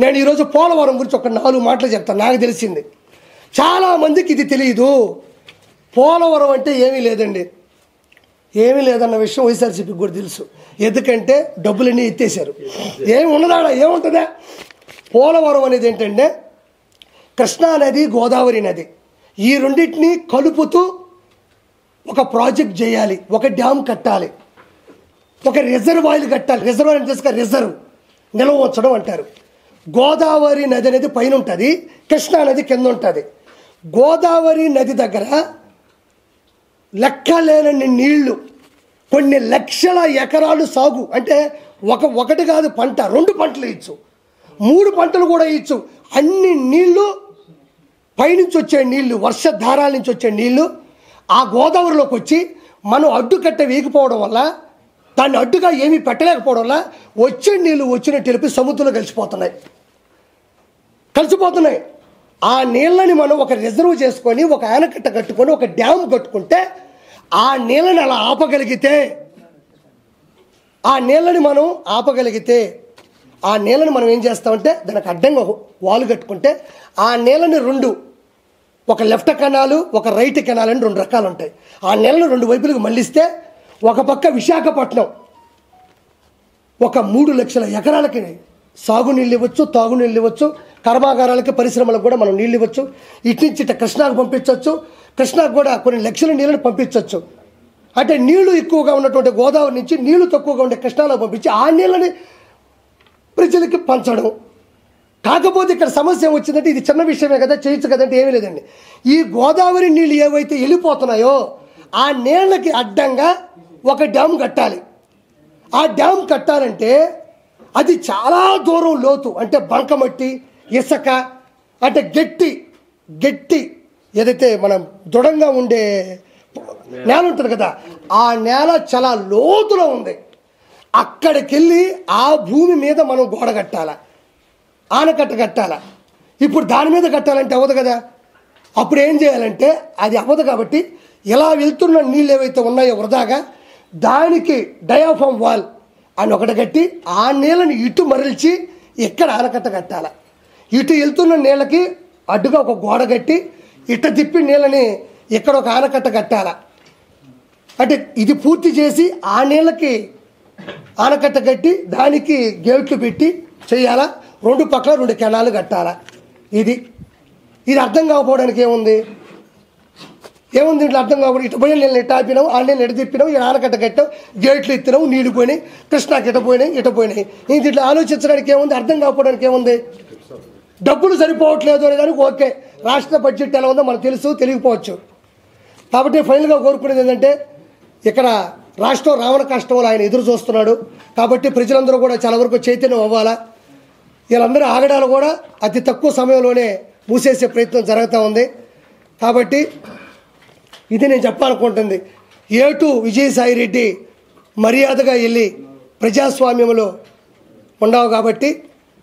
నేను ఈరోజు పోలవరం గురించి ఒక 4 మాటలు చెప్తాను. నాకు తెలిసింది, చాలామందికి ఇది తెలియదు. పోలవరం అంటే ఏమీ లేదండి, ఏమీ లేదన్న విషయం వైఎస్ఆర్సీపీకి కూడా తెలుసు. ఎందుకంటే డబ్బులన్నీ ఎత్తేసారు. ఏమి ఉన్నదా? ఏముంటుందా? పోలవరం అనేది ఏంటంటే కృష్ణా నది, గోదావరి నది, ఈ రెండింటినీ కలుపుతూ ఒక ప్రాజెక్ట్ చేయాలి, ఒక డ్యామ్ కట్టాలి, ఒక రిజర్వాయర్ కట్టాలి. రిజర్వాయర్ అంటే రిజర్వ్, నిల్వ ఉంచడం అంటారు. గోదావరి నది అనేది పైన ఉంటుంది, కృష్ణా నది కింద ఉంటుంది. గోదావరి నది దగ్గర లెక్కలేనన్ని నీళ్లు, కొన్ని లక్షల ఎకరాలు సాగు. అంటే ఒకటి కాదు పంట, 2 పంటలు ఇచ్చు, 3 పంటలు కూడా ఇచ్చు. అన్ని నీళ్లు పైనుంచి వచ్చే నీళ్లు, వర్షధారాల నుంచి వచ్చే నీళ్లు ఆ గోదావరిలోకి వచ్చి మనం అడ్డుకట్ట వేయకపోవడం వల్ల, దాన్ని అడ్డుగా ఏమీ పెట్టలేకపోవడం వల్ల వచ్చే నీళ్లు వచ్చినట్టు తెలిపి సముద్రంలో కలిసిపోతున్నాయి. ఆ నీళ్ళని మనం ఒక రిజర్వ్ చేసుకొని, ఒక ఆనకట్ట కట్టుకొని, ఒక డ్యామ్ కట్టుకుంటే ఆ నీళ్ళని అలా ఆపగలిగితే, ఆ నీళ్ళని మనం ఏం చేస్తామంటే దానికి అడ్డంగా వాలు కట్టుకుంటే ఆ నీళ్ళని 2, ఒక లెఫ్ట్ కెనాలు, ఒక రైట్ కెనాల్ అని 2 రకాలు ఉంటాయి. ఆ నీళ్ళని 2 వైపులకు మళ్ళిస్తే ఒక పక్క విశాఖపట్నం ఒక 3 లక్షల ఎకరాలకి సాగునీళ్ళు ఇవ్వచ్చు, తాగునీళ్ళు ఇవ్వచ్చు, కర్మాగారాలకి, పరిశ్రమలకు కూడా మనం నీళ్ళు ఇవ్వచ్చు. ఇటు నుంచి కృష్ణాకు పంపించవచ్చు, కృష్ణాకు కూడా కొన్ని లక్షల నీళ్ళని పంపించవచ్చు. అంటే నీళ్లు ఎక్కువగా ఉన్నటువంటి గోదావరి నుంచి నీళ్లు తక్కువగా ఉండే కృష్ణాలో పంపించి ఆ నీళ్ళని ప్రజలకి పంచడం. కాకపోతే ఇక్కడ సమస్య వచ్చిందంటే ఇది చిన్న విషయమే కదా, చేయొచ్చు కదంటే ఏమీ లేదండి. ఈ గోదావరి నీళ్ళు ఏవైతే వెళ్ళిపోతున్నాయో ఆ నీళ్ళకి అడ్డంగా ఒక డ్యామ్ కట్టాలి. ఆ డ్యామ్ కట్టాలంటే అది చాలా దూరం లోతు, అంటే బంకమట్టి, ఇసుక, అంటే గట్టి ఏదైతే మనం దృఢంగా ఉండే నేల ఉంటుంది కదా, ఆ నేల చాలా లోతులో ఉంది. అక్కడికి వెళ్ళి ఆ భూమి మీద మనం గోడ కట్టాలా, ఆనకట్ట కట్టాలా. ఇప్పుడు దాని మీద కట్టాలంటే అవ్వదు కదా. అప్పుడు ఏం చేయాలంటే అది అవ్వదు కాబట్టి ఇలా వెళ్తున్న నీళ్ళు ఏవైతే ఉన్నాయో వృధాగా, దానికి డయాఫామ్ వాల్ అని ఒకటి కట్టి ఆ నీళ్ళని ఇటు మరల్చి ఇక్కడ ఆనకట్ట కట్టాల. ఇటు వెళ్తున్న నీళ్ళకి అడ్డుగా ఒక గోడ కట్టి ఇట్ట తిప్పి నీళ్ళని ఇక్కడ ఒక ఆనకట్ట కట్టాల. అంటే ఇది పూర్తి చేసి ఆ నీళ్ళకి ఆనకట్ట కట్టి దానికి గేట్లు పెట్టి చేయాలా. 2 పక్కల 2 కెనాలు కట్టాలా. ఇది ఇది అర్థం కాకపోవడానికి ఏముంది ఇట్లా అర్థం కాకపోతే ఇటు పోయి నేను ఇటు ఆపినావు ఆన్లైన్ ఎటు తిప్పినావు ఈ ఆనకట్ట కట్టావు గేట్లు ఎత్తినావు నీళ్ళు పోయినాయి కృష్ణాకి ఇటు పోయినాయి ఇంక ఇట్లా ఆలోచించడానికి ఏముంది అర్థం కాకపోవడానికి ఏముంది డబ్బులు సరిపోవట్లేదు అనే దానికి ఓకే రాష్ట్ర బడ్జెట్ ఎలా ఉందో మనకు తెలుసు తెలియకపోవచ్చు కాబట్టి ఫైనల్గా కోరుకునేది ఏంటంటే ఇక్కడ రాష్ట్రం రావణ కష్టంలో ఆయన ఎదురు చూస్తున్నాడు కాబట్టి ప్రజలందరూ కూడా చాలా వరకు చైతన్యం అవ్వాలా వీళ్ళందరూ ఆగడాలు కూడా అతి తక్కువ సమయంలోనే మూసేసే ప్రయత్నం జరుగుతూ ఉంది కాబట్టి ఇది నేను చెప్పాలనుకుంటుంది ఏటు విజయసాయి రెడ్డి మర్యాదగా వెళ్ళి ప్రజాస్వామ్యంలో ఉండవు కాబట్టి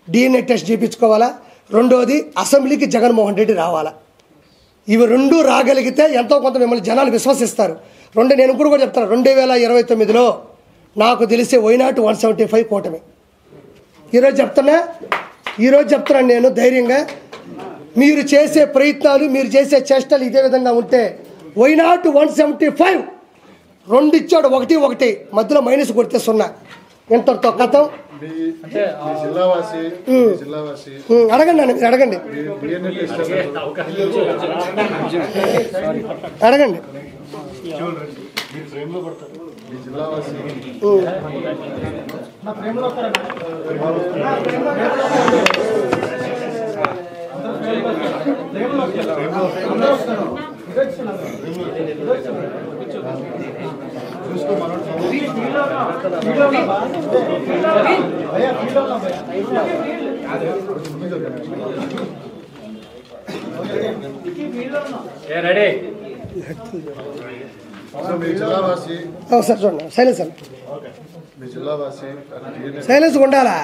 DNA టెస్ట్ చేయించుకోవాలా రెండోది అసెంబ్లీకి జగన్మోహన్ రెడ్డి రావాలా ఇవి రెండు రాగలిగితే ఎంతో కొంత మిమ్మల్ని జనాలు విశ్వసిస్తారు నేను కూడా చెప్తాను 2029లో నాకు తెలిసే వైనాట్ 175 కూటమి ఈరోజు చెప్తున్నాను నేను ధైర్యంగా మీరు చేసే ప్రయత్నాలు మీరు చేసే చేష్టలు ఇదే విధంగా ఉంటే వైనాట్ 175 రెండు ఇచ్చాడు ఒకటి మధ్యలో మైనస్ కొడితే 0 ఇంతటితో కథం అడగండి మీరు అడగండి సార్ చూడండి సైలెన్స్ ఉండాలా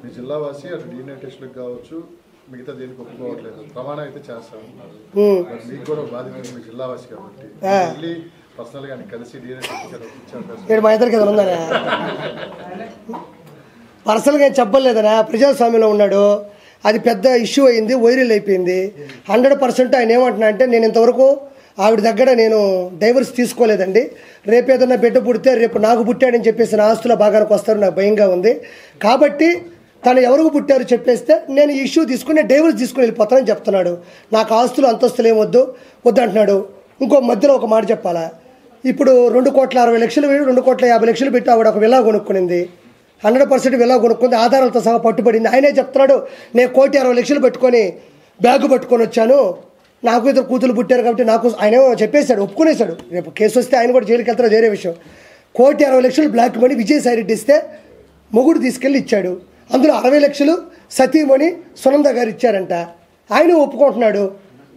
మీ జిల్లావాసి అటు DNA టెస్టులకు కావచ్చు మిగతా దేనికి ఒప్పుకోవట్లేదు ప్రమాణం అయితే చేస్తాను మీకు కూడా బాధ్యత మీ జిల్లావాసి కాబట్టి వెళ్ళి పర్సనల్ గా కలిసి DNA టెస్ట్ మా ఇద్దరికి ఉందా పర్సనల్గా ఏం చెప్పలేదనా ప్రజాస్వామ్యంలో ఉన్నాడు అది పెద్ద ఇష్యూ అయింది వైరల్ అయిపోయింది 100% ఆయన ఏమంటున్నా అంటే నేను ఇంతవరకు ఆవిడ దగ్గర నేను డైవర్స్ తీసుకోలేదండి రేపు ఏదన్నా బిడ్డ పుడితే రేపు నాకు పుట్టాడని చెప్పేసి నా ఆస్తుల భాగానికి వస్తారు నాకు భయంగా ఉంది కాబట్టి తను ఎవరికి పుట్టారు చెప్పేస్తే నేను ఈ ఇష్యూ తీసుకుని డైవర్స్ తీసుకుని వెళ్ళిపోతానని చెప్తున్నాడు నాకు ఆస్తులు అంతస్తులు ఏమొద్దు అంటున్నాడు ఇంకో మధ్యలో ఒక మాట చెప్పాలా ఇప్పుడు 2,60,00,000 2,50,00,000 పెట్టి ఆవిడ ఒక విల్లా కొనుక్కునింది 100% విల్లా కొనుక్కుంది ఆధారాలతో సహా పట్టుబడింది ఆయనే చెప్తున్నాడు నేను 1,60,00,000 పెట్టుకొని బ్యాగు పట్టుకొని వచ్చాను నాకు ఇద్దరు కూతురు పుట్టారు కాబట్టి నాకు ఆయన చెప్పేశాడు ఒప్పుకునేశాడు రేపు కేసు వస్తే ఆయన కూడా జైలుకి వెళ్తారో వేరే విషయం 1,60,00,000 బ్లాక్ మనీ విజయసాయి రెడ్డి ఇస్తే మొగుడు తీసుకెళ్ళి ఇచ్చాడు అందులో 60 లక్షలు సతీమణి సునంద గారు ఇచ్చారంట ఆయన ఒప్పుకుంటున్నాడు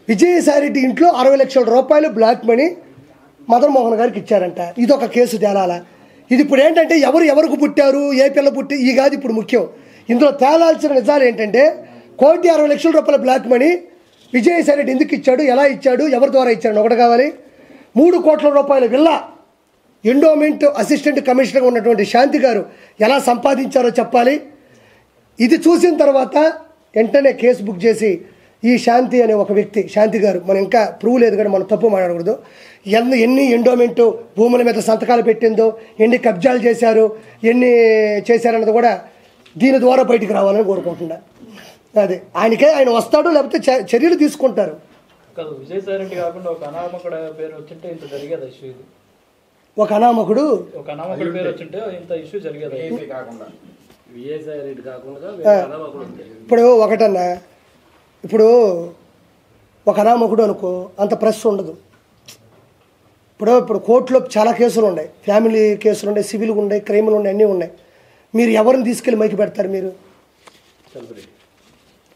విజయసాయి రెడ్డి ఇంట్లో 60 లక్షల రూపాయలు బ్లాక్ మనీ మదన్ మోహన్ గారికి ఇచ్చారంట ఇదొక కేసు తేలాల ఇది ఇప్పుడు ఏంటంటే ఎవరికి పుట్టారు ఏ పిల్ల పుట్టి ఈ కాదు ఇప్పుడు ముఖ్యం ఇందులో తేలాల్సిన నిజాలు ఏంటంటే 1,60,00,000 రూపాయల బ్లాక్ మనీ విజయసాయి రెడ్డి ఎందుకు ఇచ్చాడు ఎలా ఇచ్చాడు ఎవరి ద్వారా ఇచ్చాడు ఒకటి కావాలి 3 కోట్ల రూపాయల విల్లా ఎండోమెంట్ అసిస్టెంట్ కమిషనర్గా ఉన్నటువంటి శాంతి గారు ఎలా సంపాదించారో చెప్పాలి ఇది చూసిన తర్వాత వెంటనే కేసు బుక్ చేసి ఈ శాంతి అనే ఒక వ్యక్తి శాంతి గారు మనం ఇంకా ప్రూవ్ లేదు కానీ మనం తప్పు మాట్లాడకూడదు ఎన్ని ఎండోమెంట్ భూముల మీద సంతకాలు పెట్టిందో ఎన్ని కబ్జాలు చేశారు ఎన్ని చేశారన్నది కూడా దీని ద్వారా బయటికి రావాలని కోరుకుంటున్నా అదే ఆయన వస్తాడు లేకపోతే చర్యలు తీసుకుంటారు విజయసాయి రెడ్డి కాకుండా ఒక అనామకుడు పేరు వచ్చింటే ఇంత జరిగేది ఇష్యూ ఇది ఒక అనామకుడు పేరు వచ్చింటే ఇంత ఇష్యూ జరిగేది ఇప్పుడు ఒకటన్నా ఇప్పుడు ఒక అనామకుడు అనుకో అంత ప్రెస్ ఉండదు ఇప్పుడు కోర్టులో చాలా కేసులు ఉన్నాయి ఫ్యామిలీ కేసులు ఉన్నాయి సివిల్గా ఉన్నాయి క్రైమ్లు ఉన్నాయి అన్నీ ఉన్నాయి మీరు ఎవరిని తీసుకెళ్ళి మైకి పెడతారు మీరు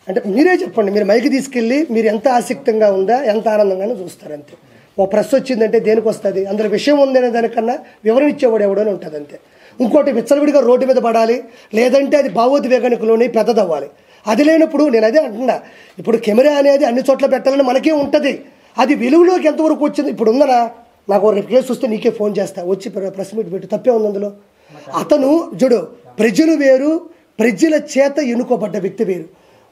అంటే మీరే చెప్పండి మీరు మైకి తీసుకెళ్ళి మీరు ఎంత ఆసక్తంగా ఉందా ఎంత ఆనందంగానూ చూస్తారు అంతే ఓ ప్రెస్ వచ్చిందంటే దేనికి వస్తుంది అందులో విషయం ఉందనే దానికన్నా వివరణ ఇచ్చేవాడు ఎవడని ఉంటుంది అంతే ఇంకోటి విచ్చలవిడిగా రోడ్డు మీద పడాలి లేదంటే అది భావోద్వేగానికులోనే పెద్దదవ్వాలి అది లేనప్పుడు నేను అదే అంటున్నా ఇప్పుడు కెమెరా అనేది అన్ని చోట్ల పెట్టాలని మనకే ఉంటుంది అది వెలుగులోకి ఎంతవరకు వచ్చింది ఇప్పుడు ఉందనా నాకు రేపు కేసు వస్తే నీకే ఫోన్ చేస్తా వచ్చి ప్రెస్ మీట్ పెట్టి తప్పే ఉంది అందులో అతను చూడు ప్రజలు వేరు ప్రజల చేత ఎన్నుకోబడ్డ వ్యక్తి వేరు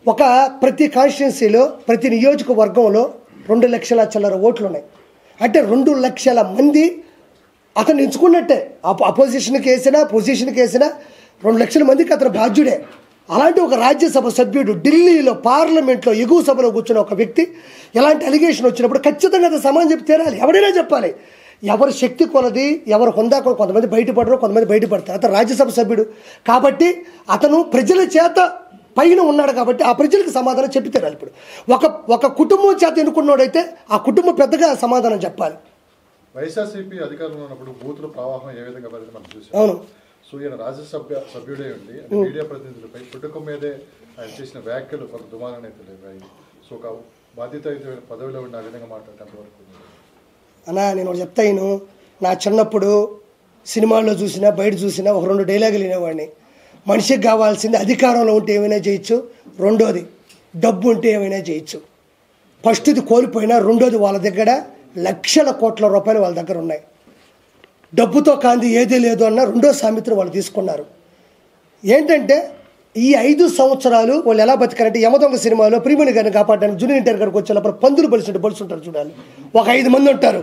ఒక ప్రతి కాన్స్టిట్యున్సీలో ప్రతి నియోజకవర్గంలో 2 లక్షల చిల్లర ఓట్లు ఉన్నాయి అంటే 2 లక్షల మంది అతను ఎంచుకున్నట్టే అపోజిషన్కి వేసినా పొజిషన్కి వేసినా 2 లక్షల మందికి అతను బాధ్యుడే అలాంటి ఒక రాజ్యసభ సభ్యుడు ఢిల్లీలో పార్లమెంట్లో ఎగువ సభలో కూర్చున్న ఒక వ్యక్తి ఎలాంటి అలిగేషన్ వచ్చినప్పుడు ఖచ్చితంగా అది సమాధానం చెప్పి తీరాలి. ఎవరైనా చెప్పాలి. ఎవరి శక్తి కొలది, ఎవరు హుందా కొలది, కొంతమంది బయటపడరు, కొంతమంది బయటపడతారు. అతను రాజ్యసభ సభ్యుడు కాబట్టి అతను ప్రజల చేత పైన ఉన్నాడు కాబట్టి ఆ ప్రజలకు సమాధానం చెప్పి తీరాలి. ఇప్పుడు ఒక కుటుంబం చేత ఎన్నుకున్నాడైతే ఆ కుటుంబం పెద్దగా సమాధానం చెప్పాలి. వైఎస్ఆర్సీపీ అధికారంలో ఉన్నప్పుడు బూతుల ప్రవాహం ఏ విధంగా పడింది మనం చూసాం. అవును. సో ఈయన సభ్యుడే ఉండి మీడియా ప్రతినిధులపై కుటుంబం మీదే ఆయన చేసిన వ్యాఖ్యలు కొంత దుమారాన్ని తెలియదు. సో ఒక బాధ్యతాయుతమైన పదవిలో ఉండి ఆ విధంగా మాట్లాడటం వరకు అన్నా నేను ఒకటి చెప్తాను. నా చిన్నప్పుడు సినిమాల్లో చూసినా బయట చూసినా ఒక 2 డైలాగులు వినేవాడిని. మనిషికి కావాల్సింది అధికారంలో ఉంటే ఏమైనా చేయొచ్చు, రెండోది డబ్బు ఉంటే ఏమైనా చేయొచ్చు. ఫస్ట్ది కోల్పోయినా రెండోది వాళ్ళ దగ్గర లక్షల కోట్ల రూపాయలు వాళ్ళ దగ్గర ఉన్నాయి. డబ్బుతో కాంది ఏదీ లేదు అన్న రెండో సామెతను వాళ్ళు తీసుకున్నారు. ఏంటంటే ఈ 5 సంవత్సరాలు వాళ్ళు ఎలా బతికారంటే యమదొంగ సినిమాలో ప్రియమణి గారిని కాపాడడానికి జూనియర్ ఎన్టీఆర్ గారికి వచ్చేటప్పుడు పందులు బలుసుంటారు చూడాలి. ఒక 5 మంది ఉంటారు.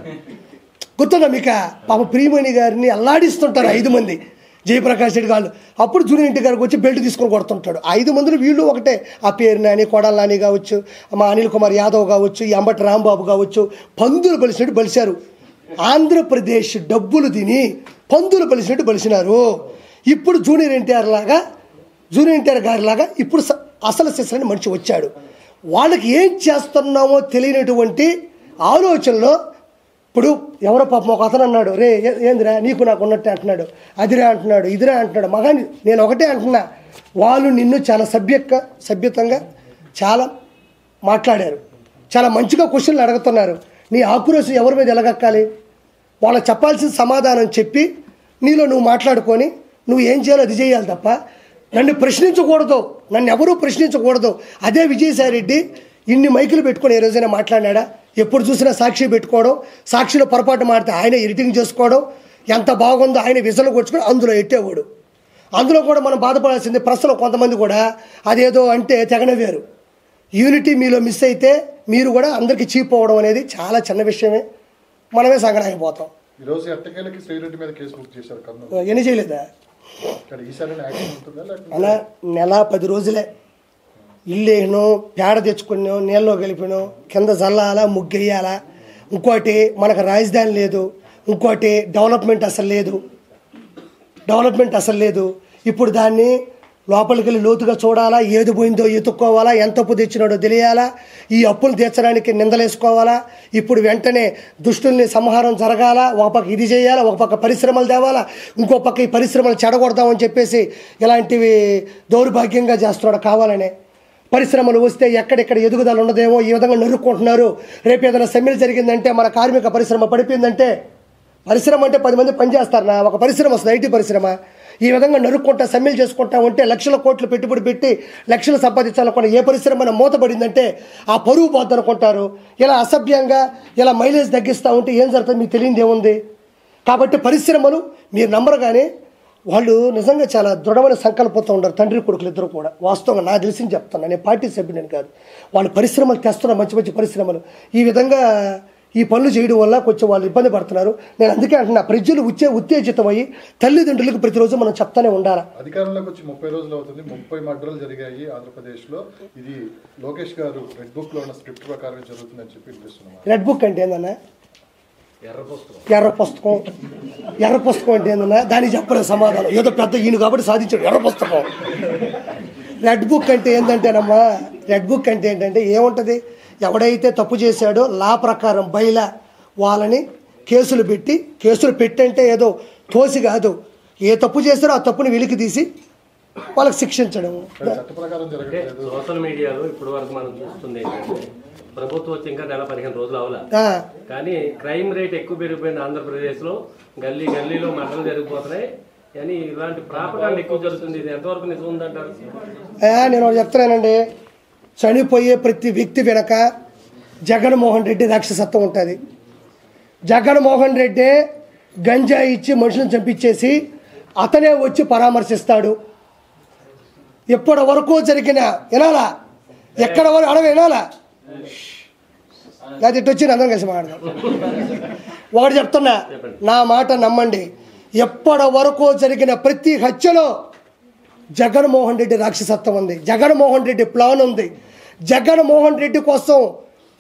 గుర్తుందా మీకు? పాప ప్రియమణి గారిని అల్లాడిస్తుంటారు 5 మంది, జయప్రకాష్ రెడ్డి గారు. అప్పుడు జూనియర్ ఎన్టీఆర్ గారికి వచ్చి బెల్ట్ తీసుకొని కొడుతుంటాడు. 5 మందిలో వీళ్ళు ఒకటే. ఆ పేరు నాని, కొడాల నాని కావచ్చు, మా అనిల్ కుమార్ యాదవ్ కావచ్చు, ఈ అంబటి రాంబాబు కావచ్చు, పందులు బలిసినట్టు బలిశారు. ఆంధ్రప్రదేశ్ డబ్బులు తిని పందులు బలిసినట్టు బలిసినారు. ఇప్పుడు జూనియర్ ఎన్టీఆర్ గారి లాగా ఇప్పుడు అసలు శిశులని మనిషి వచ్చాడు. వాళ్ళకి ఏం చేస్తున్నామో తెలియనటువంటి ఆలోచనలో ఇప్పుడు ఎవరో పాపం ఒక అతను అన్నాడు, రే ఏందిరా నీకు నాకు ఉన్నట్టే అంటున్నాడు, అదిరా అంటున్నాడు, ఇదిరా అంటున్నాడు. మగాని నేను ఒకటే అంటున్నా, వాళ్ళు నిన్ను చాలా సభ్యతంగా చాలా మాట్లాడారు, చాలా మంచిగా క్వశ్చన్లు అడుగుతున్నారు. నీ ఆక్రోశం ఎవరి మీద ఎలగక్కాలి? వాళ్ళకి చెప్పాల్సిన సమాధానం చెప్పి నీలో నువ్వు మాట్లాడుకొని నువ్వు ఏం చేయాలో అది చేయాలి తప్ప నన్ను ప్రశ్నించకూడదు, నన్ను ఎవరూ ప్రశ్నించకూడదు. అదే విజయసాయిరెడ్డి ఇన్ని మైకులు పెట్టుకొని ఏ రోజైనా మాట్లాడినాడా? ఎప్పుడు చూసినా సాక్షి పెట్టుకోవడం, సాక్షిలో పొరపాటు మాడితే ఆయన ఎడిటింగ్ చేసుకోవడం, ఎంత బాగుందో ఆయన విజలు కొట్టుకొని అందులో ఎట్టేవాడు. అందులో కూడా మనం బాధపడాల్సింది ప్రశ్నలో కొంతమంది కూడా అదేదో అంటే తెగనవేరు. యూనిటీ మీలో మిస్ అయితే మీరు కూడా అందరికీ చీప్ అవ్వడం అనేది చాలా చిన్న విషయమే. మనమే సంగడాగిపోతాం. ఈరోజు ఎట్టకేలకి శ్రీరెడ్డి మీద కేసు బుక్ చేశారు. ఎన్ని చేయలేదా? అలా నెల 10 రోజులే ఇల్లు వేసినాం, పేడ తెచ్చుకున్నాం, నీళ్ళలో కలిపినాం, కింద చల్లాలా, ముగ్గెయ్యాలా. ఇంకోటి మనకు రాజధాని లేదు, ఇంకోటి డెవలప్మెంట్ అసలు లేదు. ఇప్పుడు దాన్ని లోపలికి వెళ్ళి లోతుగా చూడాలా, ఏది పోయిందో ఎత్తుక్కోవాలా, ఎంత అప్పు తెచ్చినాడో తెలియాలా, ఈ అప్పులు తీర్చడానికి నిందలేసుకోవాలా. ఇప్పుడు వెంటనే దుష్టుల్ని సంహారం జరగాల, ఒక పక్క ఇది చేయాలా, ఒక పక్క పరిశ్రమలు తేవాలా, ఇంకో పక్క ఈ పరిశ్రమలు చెడగొడదామని చెప్పేసి ఇలాంటివి దౌర్భాగ్యంగా చేస్తున్నాడు కావాలనే. పరిశ్రమలు వస్తే ఎక్కడెక్కడ ఎదుగుదల ఉండదేమో ఈ విధంగా నరుక్కుంటున్నారు. రేపు ఏదైనా సమ్మెలు జరిగిందంటే, మన కార్మిక పరిశ్రమ పడిపోయిందంటే, పరిశ్రమ అంటే 10 మంది పనిచేస్తారనా? ఒక పరిశ్రమ వస్తుంది, ఐటీ పరిశ్రమ. ఈ విధంగా నరుక్కుంటా సమ్మెలు చేసుకుంటా ఉంటే లక్షల కోట్లు పెట్టుబడి పెట్టి లక్షలు సంపాదించాలనుకున్న ఏ పరిశ్రమ మూతపడిందంటే ఆ పరువు పోద్దనుకుంటారు. ఇలా అసభ్యంగా ఇలా మైలేజ్ తగ్గిస్తూ ఉంటే ఏం జరుగుతుంది మీకు తెలియదు ఏముంది. కాబట్టి పరిశ్రమలు మీరు నమ్మరుగానే వాళ్ళు నిజంగా చాలా దృఢమైన సంకల్పంతో ఉండరు, తండ్రి కొడుకులు ఇద్దరు కూడా. వాస్తవంగా నాకు తెలిసింది చెప్తాను, నేను పార్టీ సభ్యుని కాదు. వాళ్ళు పరిశ్రమలు తెస్తున్నారు, మంచి మంచి పరిశ్రమలు. ఈ విధంగా ఈ పనులు చేయడం వల్ల కొంచెం వాళ్ళు ఇబ్బంది పడుతున్నారు. నేను అందుకే అంటున్నా, ప్రజలు ఉత్తేజితమయ్యి తల్లిదండ్రులకు ప్రతిరోజు మనం చెప్తానే ఉండాలి. అధికారంలోకి వచ్చి 30 రోజులు అవుతుంది, 30 మర్డర్లు జరిగాయి ఆంధ్రప్రదేశ్లో. ఇది లోకేష్ గారు రెడ్ బుక్ లో ఉన్న స్క్రిప్ట్ ప్రకారం జరుగుతుందని చెప్పి వినిపిస్తున్నాం. రెడ్ బుక్ అంటే ఏందన్నా? ఎర్ర పుస్తకం అంటే ఏందన్నా? దానికి చెప్పలేదు సమాధానం. ఏదో పెద్ద ఈయన కాబట్టి సాధించాడు ఎర్ర పుస్తకం. రెడ్ బుక్ అంటే ఏంటంటేనమ్మా, రెడ్ బుక్ అంటే ఏంటంటే ఏముంటుంది, ఎవడైతే తప్పు చేశాడో లా ప్రకారం బయలా వాళ్ళని కేసులు పెట్టంటే ఏదో తోసి కాదు, ఏ తప్పు చేస్తారో ఆ తప్పుని వెలికి తీసి వాళ్ళకి శిక్షించడం. సోషల్ మీడియాలో ఇప్పటి వరకు మనం చూస్తుంది ప్రభుత్వం వచ్చి ఇంకా నెల 15 రోజులు అవలా, కానీ క్రైమ్ రేట్ ఎక్కువ పెరిగిపోయింది ఆంధ్రప్రదేశ్ లో. గల్లీలో మర్డర్లు జరిగిపోతున్నాయి అని ఇలాంటి ప్రాపగాండా ఎక్కువ జరుగుతుంది. ఇది ఎంతవరకు నిజం ఉందంటారు? నేను చెప్తున్నానండి, చనిపోయే ప్రతి వ్యక్తి వెనక జగన్మోహన్ రెడ్డి రాక్షసత్వం ఉంటుంది. జగన్మోహన్ రెడ్డి గంజాయి ఇచ్చి మనుషులను చంపించేసి అతనే వచ్చి పరామర్శిస్తాడు. ఎప్పటి వరకు జరిగిన వినాలా, ఎక్కడ వరకు అడగ వినాలా, అది వచ్చి అందరం కలిసి మాట్లాడదాం. ఒకటి చెప్తున్నా, నా మాట నమ్మండి, ఎప్పటి వరకు జరిగిన ప్రతి హత్యలో జగన్మోహన్ రెడ్డి రాక్షసత్వం ఉంది, జగన్మోహన్ రెడ్డి ప్లాన్ ఉంది. జగన్మోహన్ రెడ్డి కోసం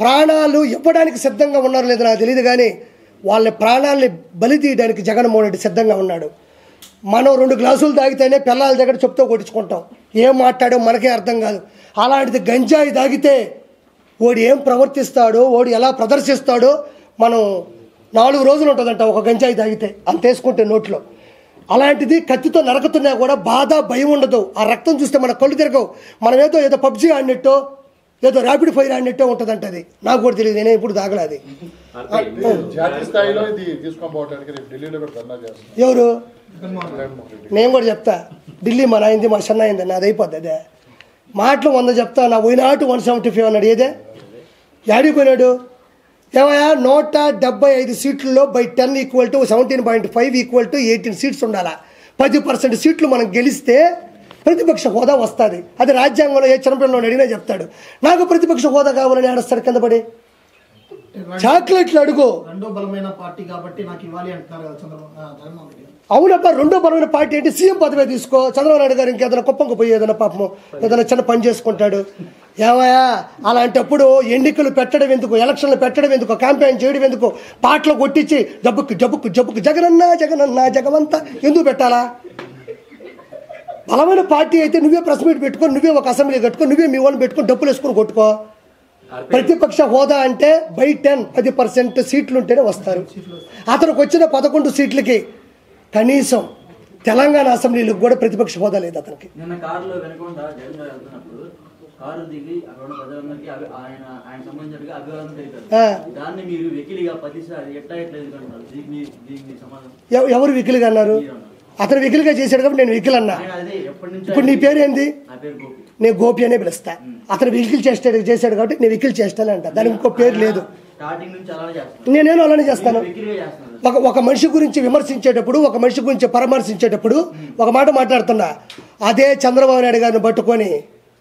ప్రాణాలు ఇవ్వడానికి సిద్ధంగా ఉన్నారో లేదో నాకు తెలియదు, కానీ వాళ్ళ ప్రాణాలని బలి తీయడానికి జగన్మోహన్ రెడ్డి సిద్ధంగా ఉన్నాడు. మనం 2 గ్లాసులు తాగితేనే పిల్లల దగ్గర చెప్తూ కొట్టించుకుంటాం, ఏం మాట్లాడో మనకే అర్థం కాదు. అలాంటిది గంజాయి తాగితే వాడు ఏం ప్రవర్తిస్తాడో, వాడు ఎలా ప్రదర్శిస్తాడో మనం 4 రోజులు ఉంటుందంట ఒక గంజాయి తాగితే, అంతేసుకుంటే నోట్లో. అలాంటిది కత్తితో నరకుతున్నా కూడా బాధ భయం ఉండదు. ఆ రక్తం చూస్తే మన కళ్ళు తిరగవు. మనం ఏదో పబ్జీ ఆడినట్టో ఏదో ర్యాపిడ్ ఫైర్ ఆడినట్టే ఉంటుందంట. అది నాకు కూడా తెలియదు, నేనే ఇప్పుడు తాగలేదు. జాతీయ స్థాయిలో ఇది తీసుకొని పోవడానికి రేపు ఢిల్లీలో కూడా ధర్నా చేస్తారు. ఎవరు? నేను కూడా చెప్తా, ఢిల్లీ మా నాయింది మా చిన్న అయింది, నాది అయిపోద్ది. అదే మాటలు 100 చెప్తా, నా పోయినాటు 175 అన్నాడు. ఏదే యాడికి పోయినాడు? ఏమయ్యా 175 సీట్లలో బై 10 = 17.5 = 18 సీట్స్ ఉండాలా. 10% సీట్లు మనం గెలిస్తే ప్రతిపక్ష హోదా వస్తుంది. అది రాజ్యాంగంలో ఏ చిన్నపిల్లలు అడిగినా చెప్తాడు. నాకు ప్రతిపక్ష హోదా కావాలని ఆడస్తాడు కింద పడి. చాక్లెట్లు అడుగు. రెండో బలమైన పార్టీ కాబట్టి నాకు ఇవ్వాలి అంటున్నారు కదా జగన్మోహన్ రెడ్డి. అవునబ్బా, రెండో బలమైన పార్టీ అంటే సీఎం పదవి తీసుకో. చంద్రబాబు నాయుడు గారు ఇంకేదైనా కుప్పంకు పోయి ఏదైనా పాపము ఏదైనా చిన్న పని చేసుకుంటాడు. ఏమయ్యా అలాంటప్పుడు ఎన్నికలు పెట్టడం ఎందుకు, ఎలక్షన్లు పెట్టడం ఎందుకు, క్యాంపెయిన్ చేయడం ఎందుకు, పాటలు కొట్టించి జబ్బుకు జబ్బుకు జబ్బుకు జగనన్నా జగనన్నా జగమంతా ఎందుకు పెట్టాలా? బలమైన పార్టీ అయితే నువ్వే ప్రెస్ మీట్ పెట్టుకొని, నువ్వే ఒక అసెంబ్లీ కట్టుకొని, నువ్వే మీ వాళ్ళని పెట్టుకొని డబ్బులు వేసుకొని కొట్టుకో. ప్రతిపక్ష హోదా అంటే బై 10% సీట్లు ఉంటేనే వస్తారు. అతనికి వచ్చిన 11 సీట్లకి కనీసం తెలంగాణ అసెంబ్లీలకు కూడా ప్రతిపక్ష హోదా లేదు అతనికి. నిన్న కారులో వెనకుండా జగన్ గారు వెళ్తున్నప్పుడు కారు దిగి అక్కడ ప్రజలందరికీ ఆయన సంబంధించిన అభివాదం తెలిపారు. దాన్ని మీరు వెకిలిగా 10 సార్లు ఎట్లా ఎదుర్కొంటున్నారు? దీనికి సమాధానం ఎవరు వెకిలిగా అన్నారు? అతను వెకిలిగా చేశాడు కాబట్టి నేను వెకిల్ అన్నా. ఇప్పుడు నీ పేరు ఏంది? నేను గోపి అనే పిలుస్తా. అతను వెకిల్ చేశాడు కాబట్టి నేను వెకిల్ చేస్తానే అంట, దానికి ఇంకో పేరు లేదు. నేనేమో అలానే చేస్తాను. ఒక మనిషి గురించి విమర్శించేటప్పుడు, ఒక మనిషి గురించి పరామర్శించేటప్పుడు ఒక మాట మాట్లాడుతున్నా. అదే చంద్రబాబు నాయుడు గారిని పట్టుకొని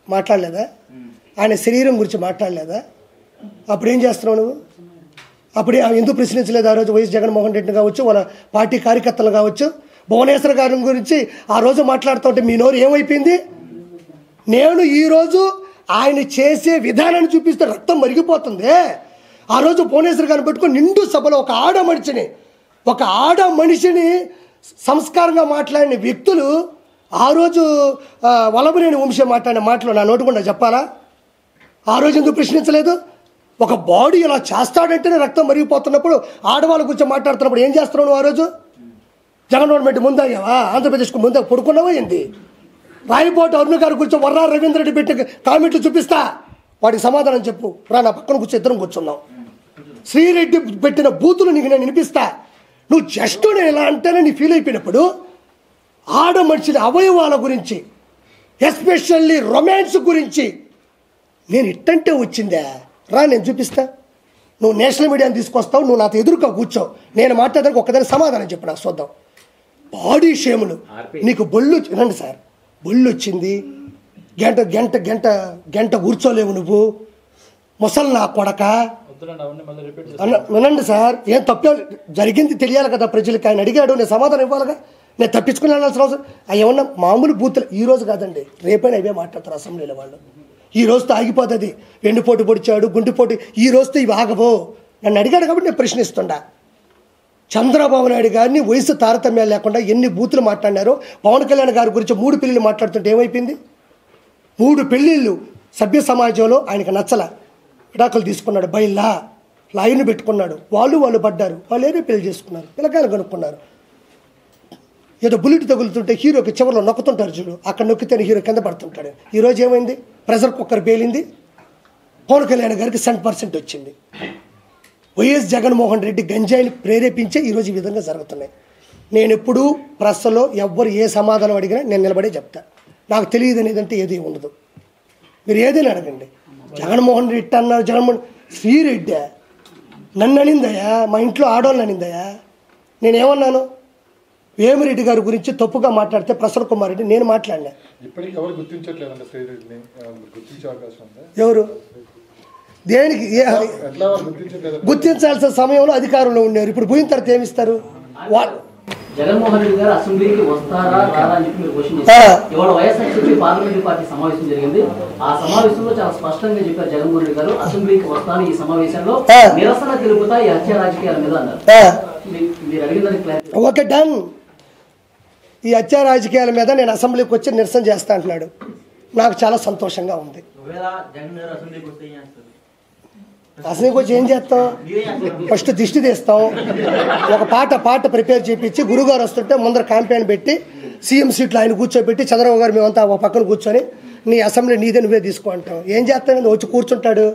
మాట్లాడలేదా? ఆయన శరీరం గురించి మాట్లాడలేదా? అప్పుడు ఏం చేస్తున్నావు నువ్వు? అప్పుడే ఎందుకు ప్రశ్నించలేదు ఆ రోజు వైఎస్ జగన్మోహన్ రెడ్డిని కావచ్చు, వాళ్ళ పార్టీ కార్యకర్తలు కావచ్చు? భువనేశ్వర్ గారి గురించి ఆ రోజు మాట్లాడుతుంటే మీ నోరు ఏమైపోయింది? నేను ఈరోజు ఆయన చేసే విధానాన్ని చూపిస్తే రక్తం మరిగిపోతుంది. ఆ రోజు భువనేశ్వర్ గారిని పెట్టుకొని నిండు సభలో ఒక ఆడ మనిషిని సంస్కారంగా మాట్లాడిన వ్యక్తులు ఆ రోజు వల్లభనేని వంశీ మాట్లాడిన మాటలు నా నోటుకుండా చెప్పాలా? ఆ రోజు ఎందుకు ప్రశ్నించలేదు? ఒక బాడీ ఇలా చేస్తాడంటేనే రక్తం మరిగిపోతున్నప్పుడు ఆడవాళ్ళ గురించి మాట్లాడుతున్నప్పుడు ఏం చేస్తున్నావు నువ్వు? ఆ రోజు జగన్మోహన్ ముందాగావా? ఆంధ్రప్రదేశ్కు ముందా పడుకున్నావా ఏంది? రాయపోటు అరుణ గారి గురించి వర్రా రవీంద్ర రెడ్డి పెట్టి కామెంట్లు చూపిస్తా, వాడికి సమాధానం చెప్పు. రా నా పక్కన కూర్చో, ఇద్దరం కూర్చున్నాం. శ్రీరెడ్డి పెట్టిన బూతులు నీకు నేను వినిపిస్తా. నువ్వు జస్ట్ నేను ఎలా అంటేనే నీ ఫీల్ అయిపోయినప్పుడు ఆడ మనిషిని అవయవాల గురించి, ఎస్పెషల్లీ రొమాన్స్ గురించి నేను ఇట్టంటే వచ్చిందా? రా నేను చూపిస్తా. నువ్వు నేషనల్ మీడియాని తీసుకొస్తావు, నువ్వు నాతో ఎదురుగా కూర్చో, నేను మాట్లాడడానికి ఒక్కదాని సమాధానం చెప్పు నాకు చూద్దాం. బాడీ షేములు నీకు బొల్లు రండి సార్, బొల్లు వచ్చింది, గంట గంట గంట గంట కూర్చోలేవు నువ్వు, ముసలి నా కొడక. వినండి సార్, ఏం తప్పే జరిగింది తెలియాలి కదా ప్రజలకి. ఆయన అడిగాడు, నేను సమాధానం ఇవ్వాలిగా. నేను తప్పించుకుని వెళ్ళాల్సిన అవసరం ఏమన్నా? మామూలు బూతులు ఈ రోజు కాదండి, రేపైనా అవే మాట్లాడతారు అసెంబ్లీలో వాళ్ళు. ఈ రోజుతో ఆగిపోతుంది. వెండిపోటు పొడిచాడు, గుండెపోటు, ఈ రోజుతో ఇవి ఆగవో. నన్ను అడిగాడు కాబట్టి నేను ప్రశ్నిస్తుండా. చంద్రబాబు నాయుడు గారిని వయసు తారతమ్యాలు లేకుండా ఎన్ని బూతులు మాట్లాడినారో. పవన్ కళ్యాణ్ గారి గురించి 3 పెళ్ళిళ్ళు మాట్లాడుతుంటే ఏమైపోయింది? 3 పెళ్ళిళ్ళు సభ్య సమాజంలో ఆయనకు నచ్చల, విడాకులు తీసుకున్నాడు, బయల్లా లైన్ పెట్టుకున్నాడు. వాళ్ళు పడ్డారు, వాళ్ళు ఏదో పెళ్లి చేసుకున్నారు, పిల్లకాయలు కనుక్కున్నారు. ఏదో బుల్లెట్ తగులుతుంటే హీరోకి చివరిలో నొక్కుతుంటారు చూడు, అక్కడ నొక్కితేనే హీరో కింద పడుతుంటాడు. ఈరోజు ఏమైంది? ప్రెషర్ కుక్కర్ పేలింది. పవన్ కళ్యాణ్ గారికి 100% వచ్చింది. వైఎస్ జగన్మోహన్ రెడ్డి గంజాయిని ప్రేరేపించే ఈరోజు ఈ విధంగా జరుగుతున్నాయి. నేను ఎప్పుడూ ప్రెస్లో ఎవ్వరు ఏ సమాధానం అడిగినా నేను నిలబడే చెప్తా. నాకు తెలియదు అనేదంటే ఏది ఉండదు. మీరు ఏదైనా అడగండి. జగన్మోహన్ రెడ్డి అన్నారు, జగన్మోహన్ శ్రీరెడ్డి నన్ను అనిందయ్యా, మా ఇంట్లో ఆడవాళ్ళని అనిందయ్యా. నేనేమన్నాను? వేమిరెడ్డి గారి గురించి తప్పుగా మాట్లాడితే ప్రసన్న కుమార్ రెడ్డి నేను మాట్లాడినా. ఎవరు దేనికి గుర్తించాల్సిన సమయంలో అధికారంలో ఉన్నారు. ఇప్పుడు పోయిన తర్వాత ఏమిస్తారు? జగన్మోహన్ రెడ్డి గారు అసెంబ్లీకి వస్తారా రారా అని చెప్పి మీరు క్వశ్చన్ చేశారు. ఇవాళ వైఎస్ఆర్సీపీ పార్లమెంటరీ పార్టీ సమావేశం జరిగింది. ఆ సమావేశంలో చాలా స్పష్టంగా చెప్పారు జగన్మోహన్ రెడ్డి గారు, అసెంబ్లీకి వస్తాను, ఈ సమావేశంలో నిరసన తెలుపుతా ఈ హత్య రాజకీయాల మీద అన్నారు. మీరు అడిగిన దానికి క్లారిటీ. Okay, done. ఈ హత్య రాజకీయాల మీద నేను అసెంబ్లీకి వచ్చి నిరసన చేస్తా అంటున్నాడు. నాకు చాలా సంతోషంగా ఉంది. అసెంబ్లీకి వచ్చి ఏం చేస్తాం? ఫస్ట్ దిష్టి తీస్తాం, ఒక పాట ప్రిపేర్ చేయించి గురుగారు వస్తుంటే ముందర క్యాంపెయిన్ పెట్టి సీఎం సీట్లో ఆయన కూర్చోబెట్టి చంద్రబాబు గారు మేమంతా ఒక పక్కన కూర్చొని నీ అసెంబ్లీ నీదే నువ్వే తీసుకో అంటాం. ఏం చేస్తాం? వచ్చి కూర్చుంటాడు,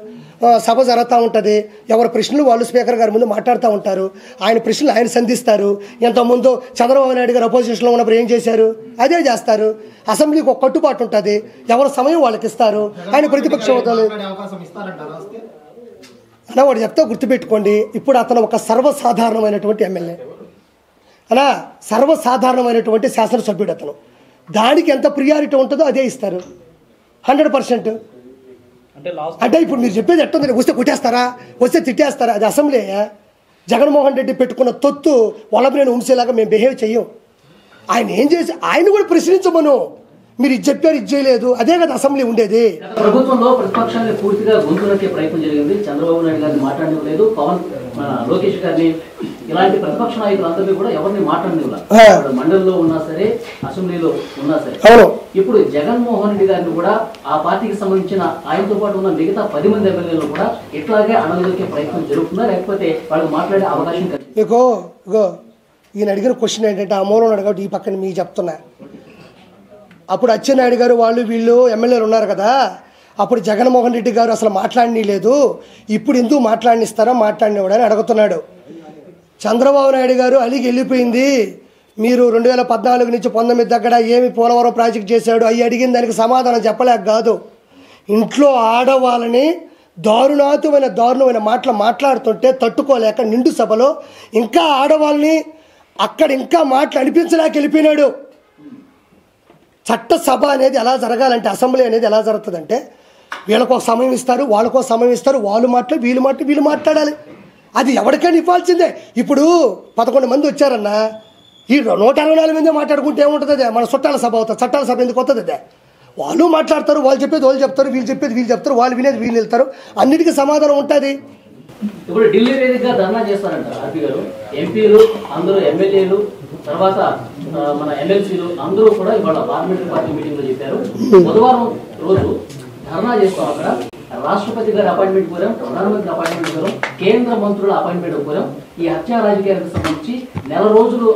సభ జరుగుతూ ఉంటుంది, ఎవరి ప్రశ్నలు వాళ్ళు స్పీకర్ గారి ముందు మాట్లాడుతూ ఉంటారు, ఆయన ప్రశ్నలు ఆయన సంధిస్తారు. ఇంతకుముందు చంద్రబాబు నాయుడు గారు అపోజిషన్లో ఉన్నప్పుడు ఏం చేశారు? అదే చేస్తారు. అసెంబ్లీకి ఒక కట్టుబాటు ఉంటుంది, ఎవరి సమయం వాళ్ళకి ఇస్తారు. ఆయన ప్రతిపక్ష హోదాలు అలా వాడు చెప్తా గుర్తుపెట్టుకోండి. ఇప్పుడు అతను ఒక సర్వసాధారణమైనటువంటి ఎమ్మెల్యే అలా, సర్వసాధారణమైనటువంటి శాసనసభ్యుడు అతను. దానికి ఎంత ప్రియారిటీ ఉంటుందో అదే ఇస్తారు 100%. అంటే ఇప్పుడు మీరు చెప్పేది ఎట్టుంది? వస్తే కొట్టేస్తారా, వస్తే తిట్టేస్తారా? అది అసెంబ్లీ. జగన్మోహన్ రెడ్డి పెట్టుకున్న తొత్తు వలబరేని ఉంసేలాగా మేము బిహేవ్ చెయ్యం. ఆయన ఏం చేసి ఆయన కూడా ప్రశ్నించమను. మీరు ఇది చెప్పారు, ఇది చేయలేదు, అదే కదా అసెంబ్లీ ఉండేది. ప్రభుత్వంలో ప్రతిపక్షాన్ని పూర్తిగా గొంతునొక్కే ప్రయత్నం జరిగింది. చంద్రబాబు నాయుడు గారిని మాట్లాడలేదు, లోకేష్ గారిని, ఇలాంటి ప్రతిపక్ష నాయకులందరినీ కూడా ఎవరిని మాట్లాడలేదు. మండలిలో ఉన్నా సరే, అసెంబ్లీలో ఉన్నా సరే. ఇప్పుడు జగన్మోహన్ రెడ్డి గారిని కూడా ఆ పార్టీకి సంబంధించిన ఆయనతో పాటు ఉన్న మిగతా 10 మంది ఎమ్మెల్యేలు కూడా ఇట్లాగే అణగదొక్కే ప్రయత్నం జరుగుతుందా, లేకపోతే వాళ్ళు మాట్లాడే అవకాశం కలిగి? ఇగో ఈయన అడిగిన క్వశ్చన్ ఏంటంటే, ఆ మూలం అడగబట్టి ఈ పక్కన మీకు చెప్తున్నా. అప్పుడు అచ్చెన్నాయుడు గారు వాళ్ళు వీళ్ళు ఎమ్మెల్యేలు ఉన్నారు కదా, అప్పుడు జగన్మోహన్ రెడ్డి గారు అసలు మాట్లాడని లేదు, ఇప్పుడు ఎందుకు మాట్లాడినిస్తారా, మాట్లాడినవాడని అడుగుతున్నాడు. చంద్రబాబు నాయుడు గారు అలిగి వెళ్ళిపోయింది. మీరు 2014 నుంచి 19 దగ్గర ఏమి పోలవరం ప్రాజెక్ట్ చేశాడు అవి అడిగిన దానికి సమాధానం చెప్పలేక కాదు. ఇంట్లో ఆడవాళ్ళని దారుణమైన మాటలు మాట్లాడుతుంటే తట్టుకోలేక నిండు సభలో ఇంకా ఆడవాళ్ళని అక్కడ ఇంకా మాటలు అనిపించలేక వెళ్ళిపోయినాడు. చట్టసభ అనేది ఎలా జరగాలంటే, అసెంబ్లీ అనేది ఎలా జరుగుతుందంటే, వీళ్ళకో సమయం ఇస్తారు, వాళ్ళకో సమయం ఇస్తారు, వీళ్ళు మాట్లాడాలి. అది ఎవరికైనా ఇవ్వాల్సిందే. ఇప్పుడు 11 మంది వచ్చారన్నా, ఈ 164 మంది మాట్లాడుకుంటే ఏముంటుంది? అదే మన చుట్టాల సభ అవుతుంది. చట్టాల సభ ఎందుకు వస్తుంది? అదే వాళ్ళు మాట్లాడతారు, వాళ్ళు చెప్పేది వాళ్ళు చెప్తారు, వీళ్ళు చెప్పేది వీళ్ళు చెప్తారు, వాళ్ళు వినేది వీళ్ళు వెళ్తారు, అన్నిటికీ సమాధానం ఉంటుంది. ఇప్పుడు ఢిల్లీ వేదికగా ధర్నా చేస్తారంట ఆర్పి గారు. ఎంపీలు అందరూ, ఎమ్మెల్యేలు, తర్వాత మన ఎమ్మెల్సీలు అందరూ కూడా ఇవాళ పార్లమెంటరీ పార్టీ మీటింగ్ లో చెప్పారు, బుధవారం రోజు ధర్నా చేస్తాం. అక్కడ రాష్ట్రపతి గారి అపాయింట్మెంట్ కోరాం, ప్రధానమంత్రి అపాయింట్మెంట్ కోరాం, కేంద్ర మంత్రుల అపాయింట్మెంట్ కోరాం. ఈ హత్యా రాజకీయాలకు సంబంధించి 4 రోజులు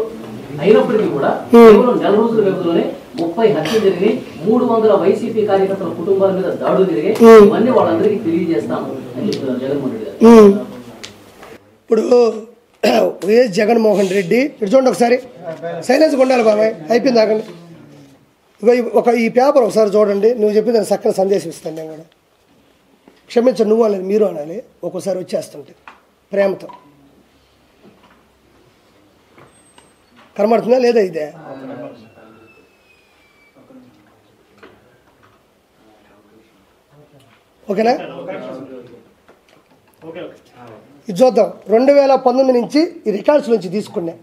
అయినప్పటికీ కూడా కేవలం 4 రోజుల వ్యవధిలోనే 30 హత్యలు జరిగినాయి, 300 వైసీపీ కార్యకర్తల కుటుంబాల మీద దాడులు జరిగాయి. ఇవన్నీ వాళ్ళందరికీ తెలియజేస్తాము అని చెప్తున్నారు జగన్మోహన్ రెడ్డి గారు. ఇప్పుడు వైఎస్ జగన్మోహన్ రెడ్డి ఇటు చూడండి ఒకసారి, సైలెన్స్గా ఉండాలి బాబాయ్, అయిపోయింది ఆగండి. ఈ పేపర్ ఒకసారి చూడండి. నువ్వు చెప్పింది చక్కని సందేశం ఇస్తాను. నేను కూడా క్షమించండి, నువ్వు అనేది మీరు అనాలి. ఒక్కోసారి వచ్చేస్తుంటే ప్రేమతో కనబడుతుందా లేదా? ఇదే ఓకేనా? ఇది చూద్దాం. 2019 నుంచి ఈ రికార్డ్స్ నుంచి తీసుకున్నా,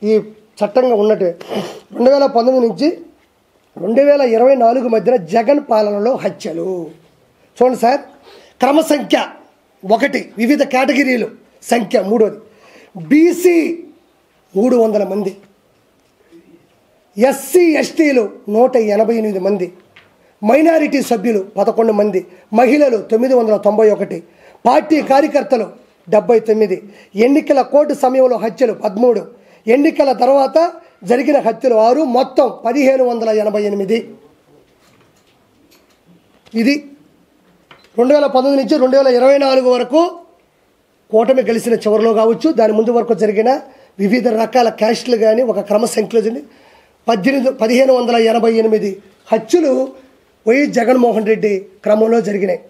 ఈ చట్టంగా ఉన్నట్టు 2019 నుంచి 2024 మధ్యన జగన్ పాలనలో హత్యలు చూడండి సార్. క్రమ సంఖ్య 1, వివిధ కేటగిరీలు సంఖ్య 3, బీసీ 300 మంది, ఎస్సీ ఎస్టీలు 188 మంది, మైనారిటీ సభ్యులు 11 మంది, మహిళలు 991, పార్టీ కార్యకర్తలు 79, ఎన్నికల కోడ్ సమయంలో హత్యలు 13, ఎన్నికల తర్వాత జరిగిన హత్యలు 6, మొత్తం 1588. ఇది 2019 నుంచి 2024 వరకు కూటమి గెలిచిన చివరిలో కావచ్చు, దాని ముందు వరకు జరిగిన వివిధ రకాల క్యాస్టులు కానీ ఒక క్రమ సంఖ్యలో 1588 హత్యలు వైఎస్ జగన్మోహన్ రెడ్డి క్రమంలో జరిగినాయి.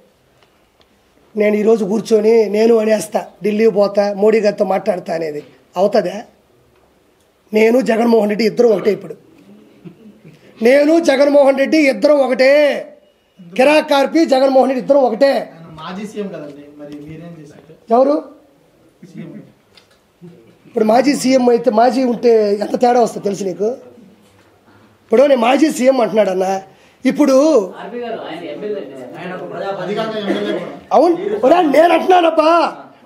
నేను ఈరోజు కూర్చొని నేను అనేస్తా, ఢిల్లీ పోతా, మోడీ గారితో మాట్లాడతా అనేది అవుతుందా? నేను జగన్మోహన్ రెడ్డి ఇద్దరం ఒకటే. ఇప్పుడు నేను జగన్మోహన్ రెడ్డి ఇద్దరం ఒకటే. కిరాక్ కార్పి జగన్మోహన్ రెడ్డి ఇద్దరం ఒకటే. మాజీ సీఎం కదండి, మరి మీరేం చేశారు? ఎవరు? ఇప్పుడు మాజీ సీఎం అయితే మాజీ ఉంటే ఎంత తేడా వస్తుంది తెలుసు నీకు? ఇప్పుడు నేను మాజీ సీఎం అంటున్నాడు అన్న, ఇప్పుడు అవును నేను అంటున్నానబ్బా,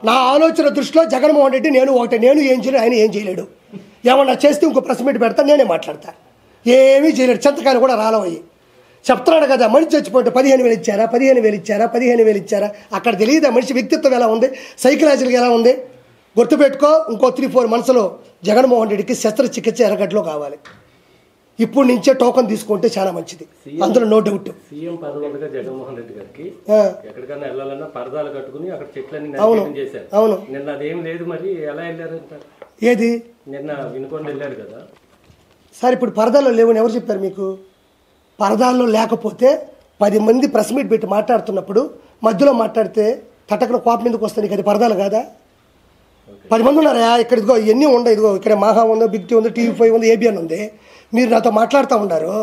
నా ఆలోచన దృష్టిలో జగన్మోహన్ రెడ్డి నేను ఒకటే, నేను ఏం చేయలేడు, ఆయన ఏం చేయలేడు. ఏమన్నా చేస్తే ఇంకో ప్రెస్ మీట్ పెడతా, నేనే మాట్లాడతా. ఏమీ చేయలేడు, చింతకాయలు కూడా రాలవయ్యి. చెప్తున్నాడు కదా, మనిషి చచ్చిపోతే 15,000 ఇచ్చారా, 15,000 ఇచ్చారా, 15,000 ఇచ్చారా, అక్కడ తెలియదు మనిషి వ్యక్తిత్వం ఎలా ఉంది, సైకలాజికల్గా ఎలా ఉంది. గుర్తుపెట్టుకో, ఇంకో 3-4 మంత్స్లో జగన్మోహన్ రెడ్డికి శస్త్రచికిత్స ఎర్రగడ్డలో కావాలి. ఇప్పుడు నుంచే టోకన్ తీసుకుంటే చాలా మంచిది, అందులో నో డౌట్. సీఎం పదవులుగా జగన్మోహన్ రెడ్డి గారికి ఎక్కడికైనా వెళ్ళాలన్నా పరదాలు కట్టుకుని అక్కడ చెట్లన్నీ చేశారు. అవును, నిన్న అదేం లేదు, మరి ఎలా వెళ్ళారు? ఏది నిన్న వినుకొని వెళ్ళారు కదా సార్. ఇప్పుడు పరదాల్లో లేవని ఎవరు చెప్పారు మీకు? పరదాల్లో లేకపోతే 10 మంది ప్రెస్ మీట్ పెట్టి మాట్లాడుతున్నప్పుడు మధ్యలో మాట్లాడితే తటకన కోపం ఎందుకు వస్తుంది? నీకు అది పరదాలు కాదా? 10 మంది ఉన్నారా ఇక్కడ? ఇదిగో ఇవన్నీ ఉండవు, ఇదిగో ఇక్కడ మహా ఉందో, బిగ్ టీ ఉంది, TV5 ఉంది, ABN ఉంది. మీరు నాతో మాట్లాడుతూ ఉన్నారు,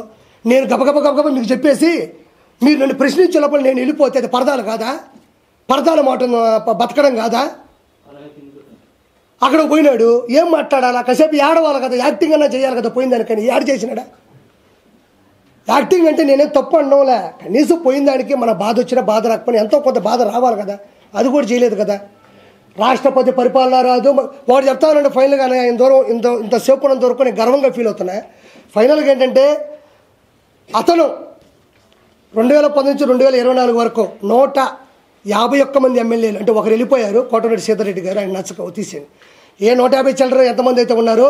నేను గబగబ మీకు చెప్పేసి మీరు నన్ను ప్రశ్నించే లోపల నేను వెళ్ళిపోతే అది పరదాలు కాదా? పరదాల మాట బతకడం కాదా? అక్కడ పోయినాడు, ఏం మాట్లాడాలా? కాసేపు ఏడవాలి కదా, యాక్టింగ్ అన్నా చేయాలి కదా. పోయిందానికని యాడ్ చేసినాడా? యాక్టింగ్ అంటే నేనేం తప్పు అనడంలే, కనీసం పోయిన దానికి మన బాధ వచ్చినా బాధ రాకపోయినా ఎంతో కొంత బాధ రావాలి కదా, అది కూడా చేయలేదు కదా. రాష్ట్రపతి పరిపాలన రాదు వాడు చెప్తానంటే ఫైనల్గా ఆయన దూరం ఇంతసేపు ఉన్నంత వరకు నేను గర్వంగా ఫీల్ అవుతున్నా. ఫైనల్గా ఏంటంటే అతను 2019 నుంచి 2024 వరకు 151 మంది ఎమ్మెల్యేలు, అంటే ఒకరు వెళ్ళిపోయారు, కోటమిరెడ్డి సీతారెడ్డి గారు, ఆయన నచ్చక తీసేయండి. 150 చిల్లర ఎంతమంది అయితే ఉన్నారో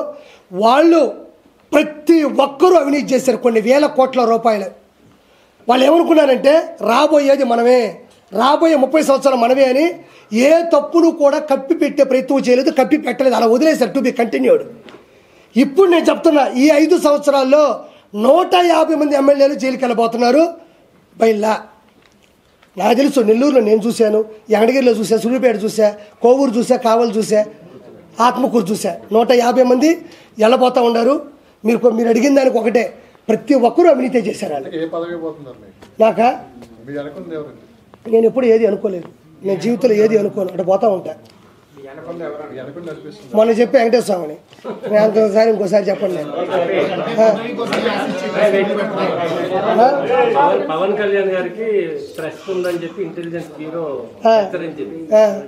వాళ్ళు ప్రతి ఒక్కరూ అవినీతి చేశారు, కొన్ని వేల కోట్ల రూపాయలు. వాళ్ళు ఏమనుకున్నారంటే రాబోయేది మనమే, రాబోయే 30 సంవత్సరాలు మనమే అని ఏ తప్పును కూడా కప్పి పెట్టే ప్రయత్నం చేయలేదు, కప్పి పెట్టలేదు, అలా వదిలేశారు. To be continued. ఇప్పుడు నేను చెప్తున్నా, ఈ 5 సంవత్సరాల్లో 150 మంది ఎమ్మెల్యేలు జైలుకి వెళ్ళబోతున్నారు బయలా. నాకు తెలుసు, నెల్లూరులో నేను చూశాను, యంగడగిరిలో చూసా, సూర్యాపేట చూసా, కోవూరు చూసా, కావలు చూసా, ఆత్మకూరు చూసా. 150 మంది వెళ్ళబోతూ ఉన్నారు. మీరు అడిగిన దానికి ఒకటే, ప్రతి ఒక్కరూ అవినీతి చేశారు. నాకా నేను ఎప్పుడు ఏది అనుకోలేదు, నేను జీవితంలో ఏది అనుకోను, అంటే పోతా ఉంటా. మొన్న చెప్పి వెంకటేశ్వర స్వామిని నేను ఇంకోసారి చెప్పండి. నేను పవన్ కళ్యాణ్ గారికి థ్రెట్ ఉందని చెప్పి ఇంటెలిజెన్స్ బ్యూరో హెచ్చరించింది.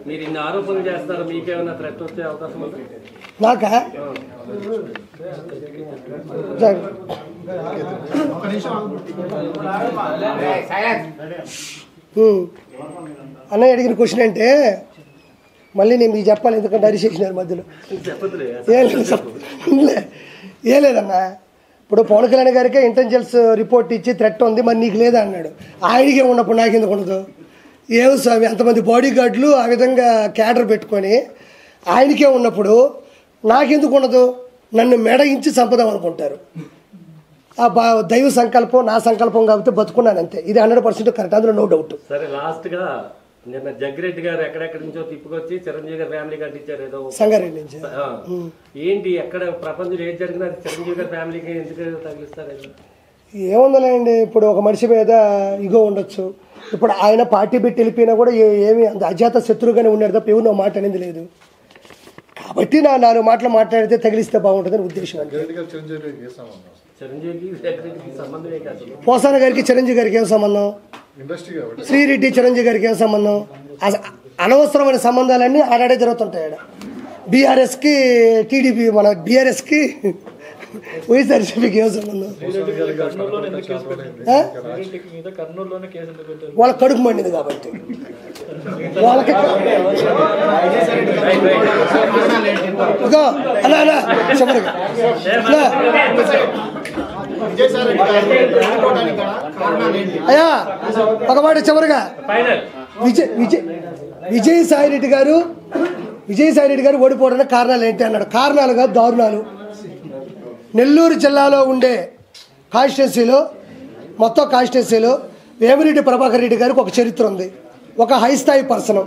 మీరు ఇన్ని ఆరోపణలు చేస్తున్నారు, మీకేమైనా థ్రెట్ వచ్చే అవకాశం ఉంది? నాకా అన్నయ్య అడిగిన క్వశ్చన్ అంటే మళ్ళీ నేను మీకు చెప్పాలి, ఎందుకంటే అరిచేసినారు మధ్యలో. ఏం లేదన్నా, ఇప్పుడు పవన్ కళ్యాణ్ గారికి ఇంటెలిజెన్స్ రిపోర్ట్ ఇచ్చి థ్రెట్ ఉంది, మరి నీకు లేదా అన్నాడు. ఆయనకే ఉన్నప్పుడు నాకు ఎందుకు ఉండదు? ఏం స్వామి, అంతమంది బాడీ గార్డులు ఆ విధంగా క్యాడర్ పెట్టుకొని ఆయనకే ఉన్నప్పుడు నాకెందుకు ఉండదు? నన్ను మెడయించి చంపుదాం అనుకుంటారు. ఆ దైవ సంకల్పం, నా సంకల్పం కాబట్టి బతుకున్నాను అంతే. ఇది 100% కరెక్ట్, అందులో నో డౌట్. సరే, లాస్ట్ గా నిన్న జగ్గిరెడ్డి గారు ఎక్కడెక్కడి నుంచో తిప్పుకొచ్చి చిరంజీవి గారి ఫ్యామిలీ కట్టించారు, ఏదో సంగారెడ్డి నుంచి. ఏంటి ఎక్కడ ప్రపంచంలో ఏది జరిగినా చిరంజీవి గారి ఫ్యామిలీకి ఎందుకు తగిలిస్తారు? ఏముందలేండి, ఇప్పుడు ఒక మనిషి మీద ఇగో ఉండొచ్చు. ఇప్పుడు ఆయన పార్టీ పెట్టి వెళ్ళిపోయినా కూడా ఏమి అంత అజాత శత్రువుగానే ఉన్నాడు తప్ప ఎవరు మాట అనేది లేదు. కాబట్టి 4 మాటలు మాట్లాడితే తగిలిస్తే బాగుంటుందని ఉద్దేశం. పోసాన గారికి చిరంజీవి గారికి ఏం సంబంధం? శ్రీరెడ్డి చిరంజీవి గారికి ఏం సంబంధం? అనవసరమైన సంబంధాలన్నీ ఆడాడే జరుగుతుంటాయి. ఆడ బీఆర్ఎస్కి టీడీపీ, మన బీఆర్ఎస్కి వైఎస్ఆర్సీపీకి ఏం సంబంధం? వాళ్ళ కడుపు మండింది కాబట్టి. వాళ్ళకి చివరిగా అయ్యా ఒక మాట చివరిగా, విజయసాయి రెడ్డి గారు ఓడిపోవడానికి కారణాలు ఏంటి అన్నాడు. కారణాలు కాదు, దారుణాలు. నెల్లూరు జిల్లాలో ఉండే కాన్స్టిట్యున్సీలో, మొత్తం కాన్స్టిట్యున్సీలో వేమిరెడ్డి ప్రభాకర్ రెడ్డి గారికి ఒక చరిత్ర ఉంది. ఒక హై స్థాయి పర్సన్.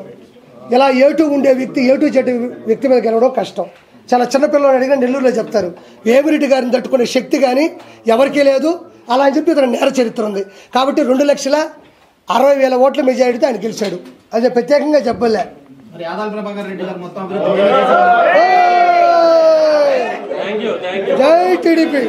ఇలా ఏటూ ఉండే వ్యక్తి, ఏటూ చెట్టు వ్యక్తి మీద గెలవడం కష్టం. చాలా చిన్నపిల్లలు అడిగినా నెల్లూరులో చెప్తారు, వేమిరెడ్డి గారిని తట్టుకునే శక్తి కానీ ఎవరికీ లేదు. అలా అని చెప్పి ఇతను నేర చరిత్ర ఉంది. కాబట్టి 2,60,000 ఓట్ల మెజారిటీతో ఆయన గెలిచాడు. అది ప్రత్యేకంగా చెప్పలే. మరి ఆదాల ప్రభాకర్ రెడ్డి గారు మొత్తం టీడీపీ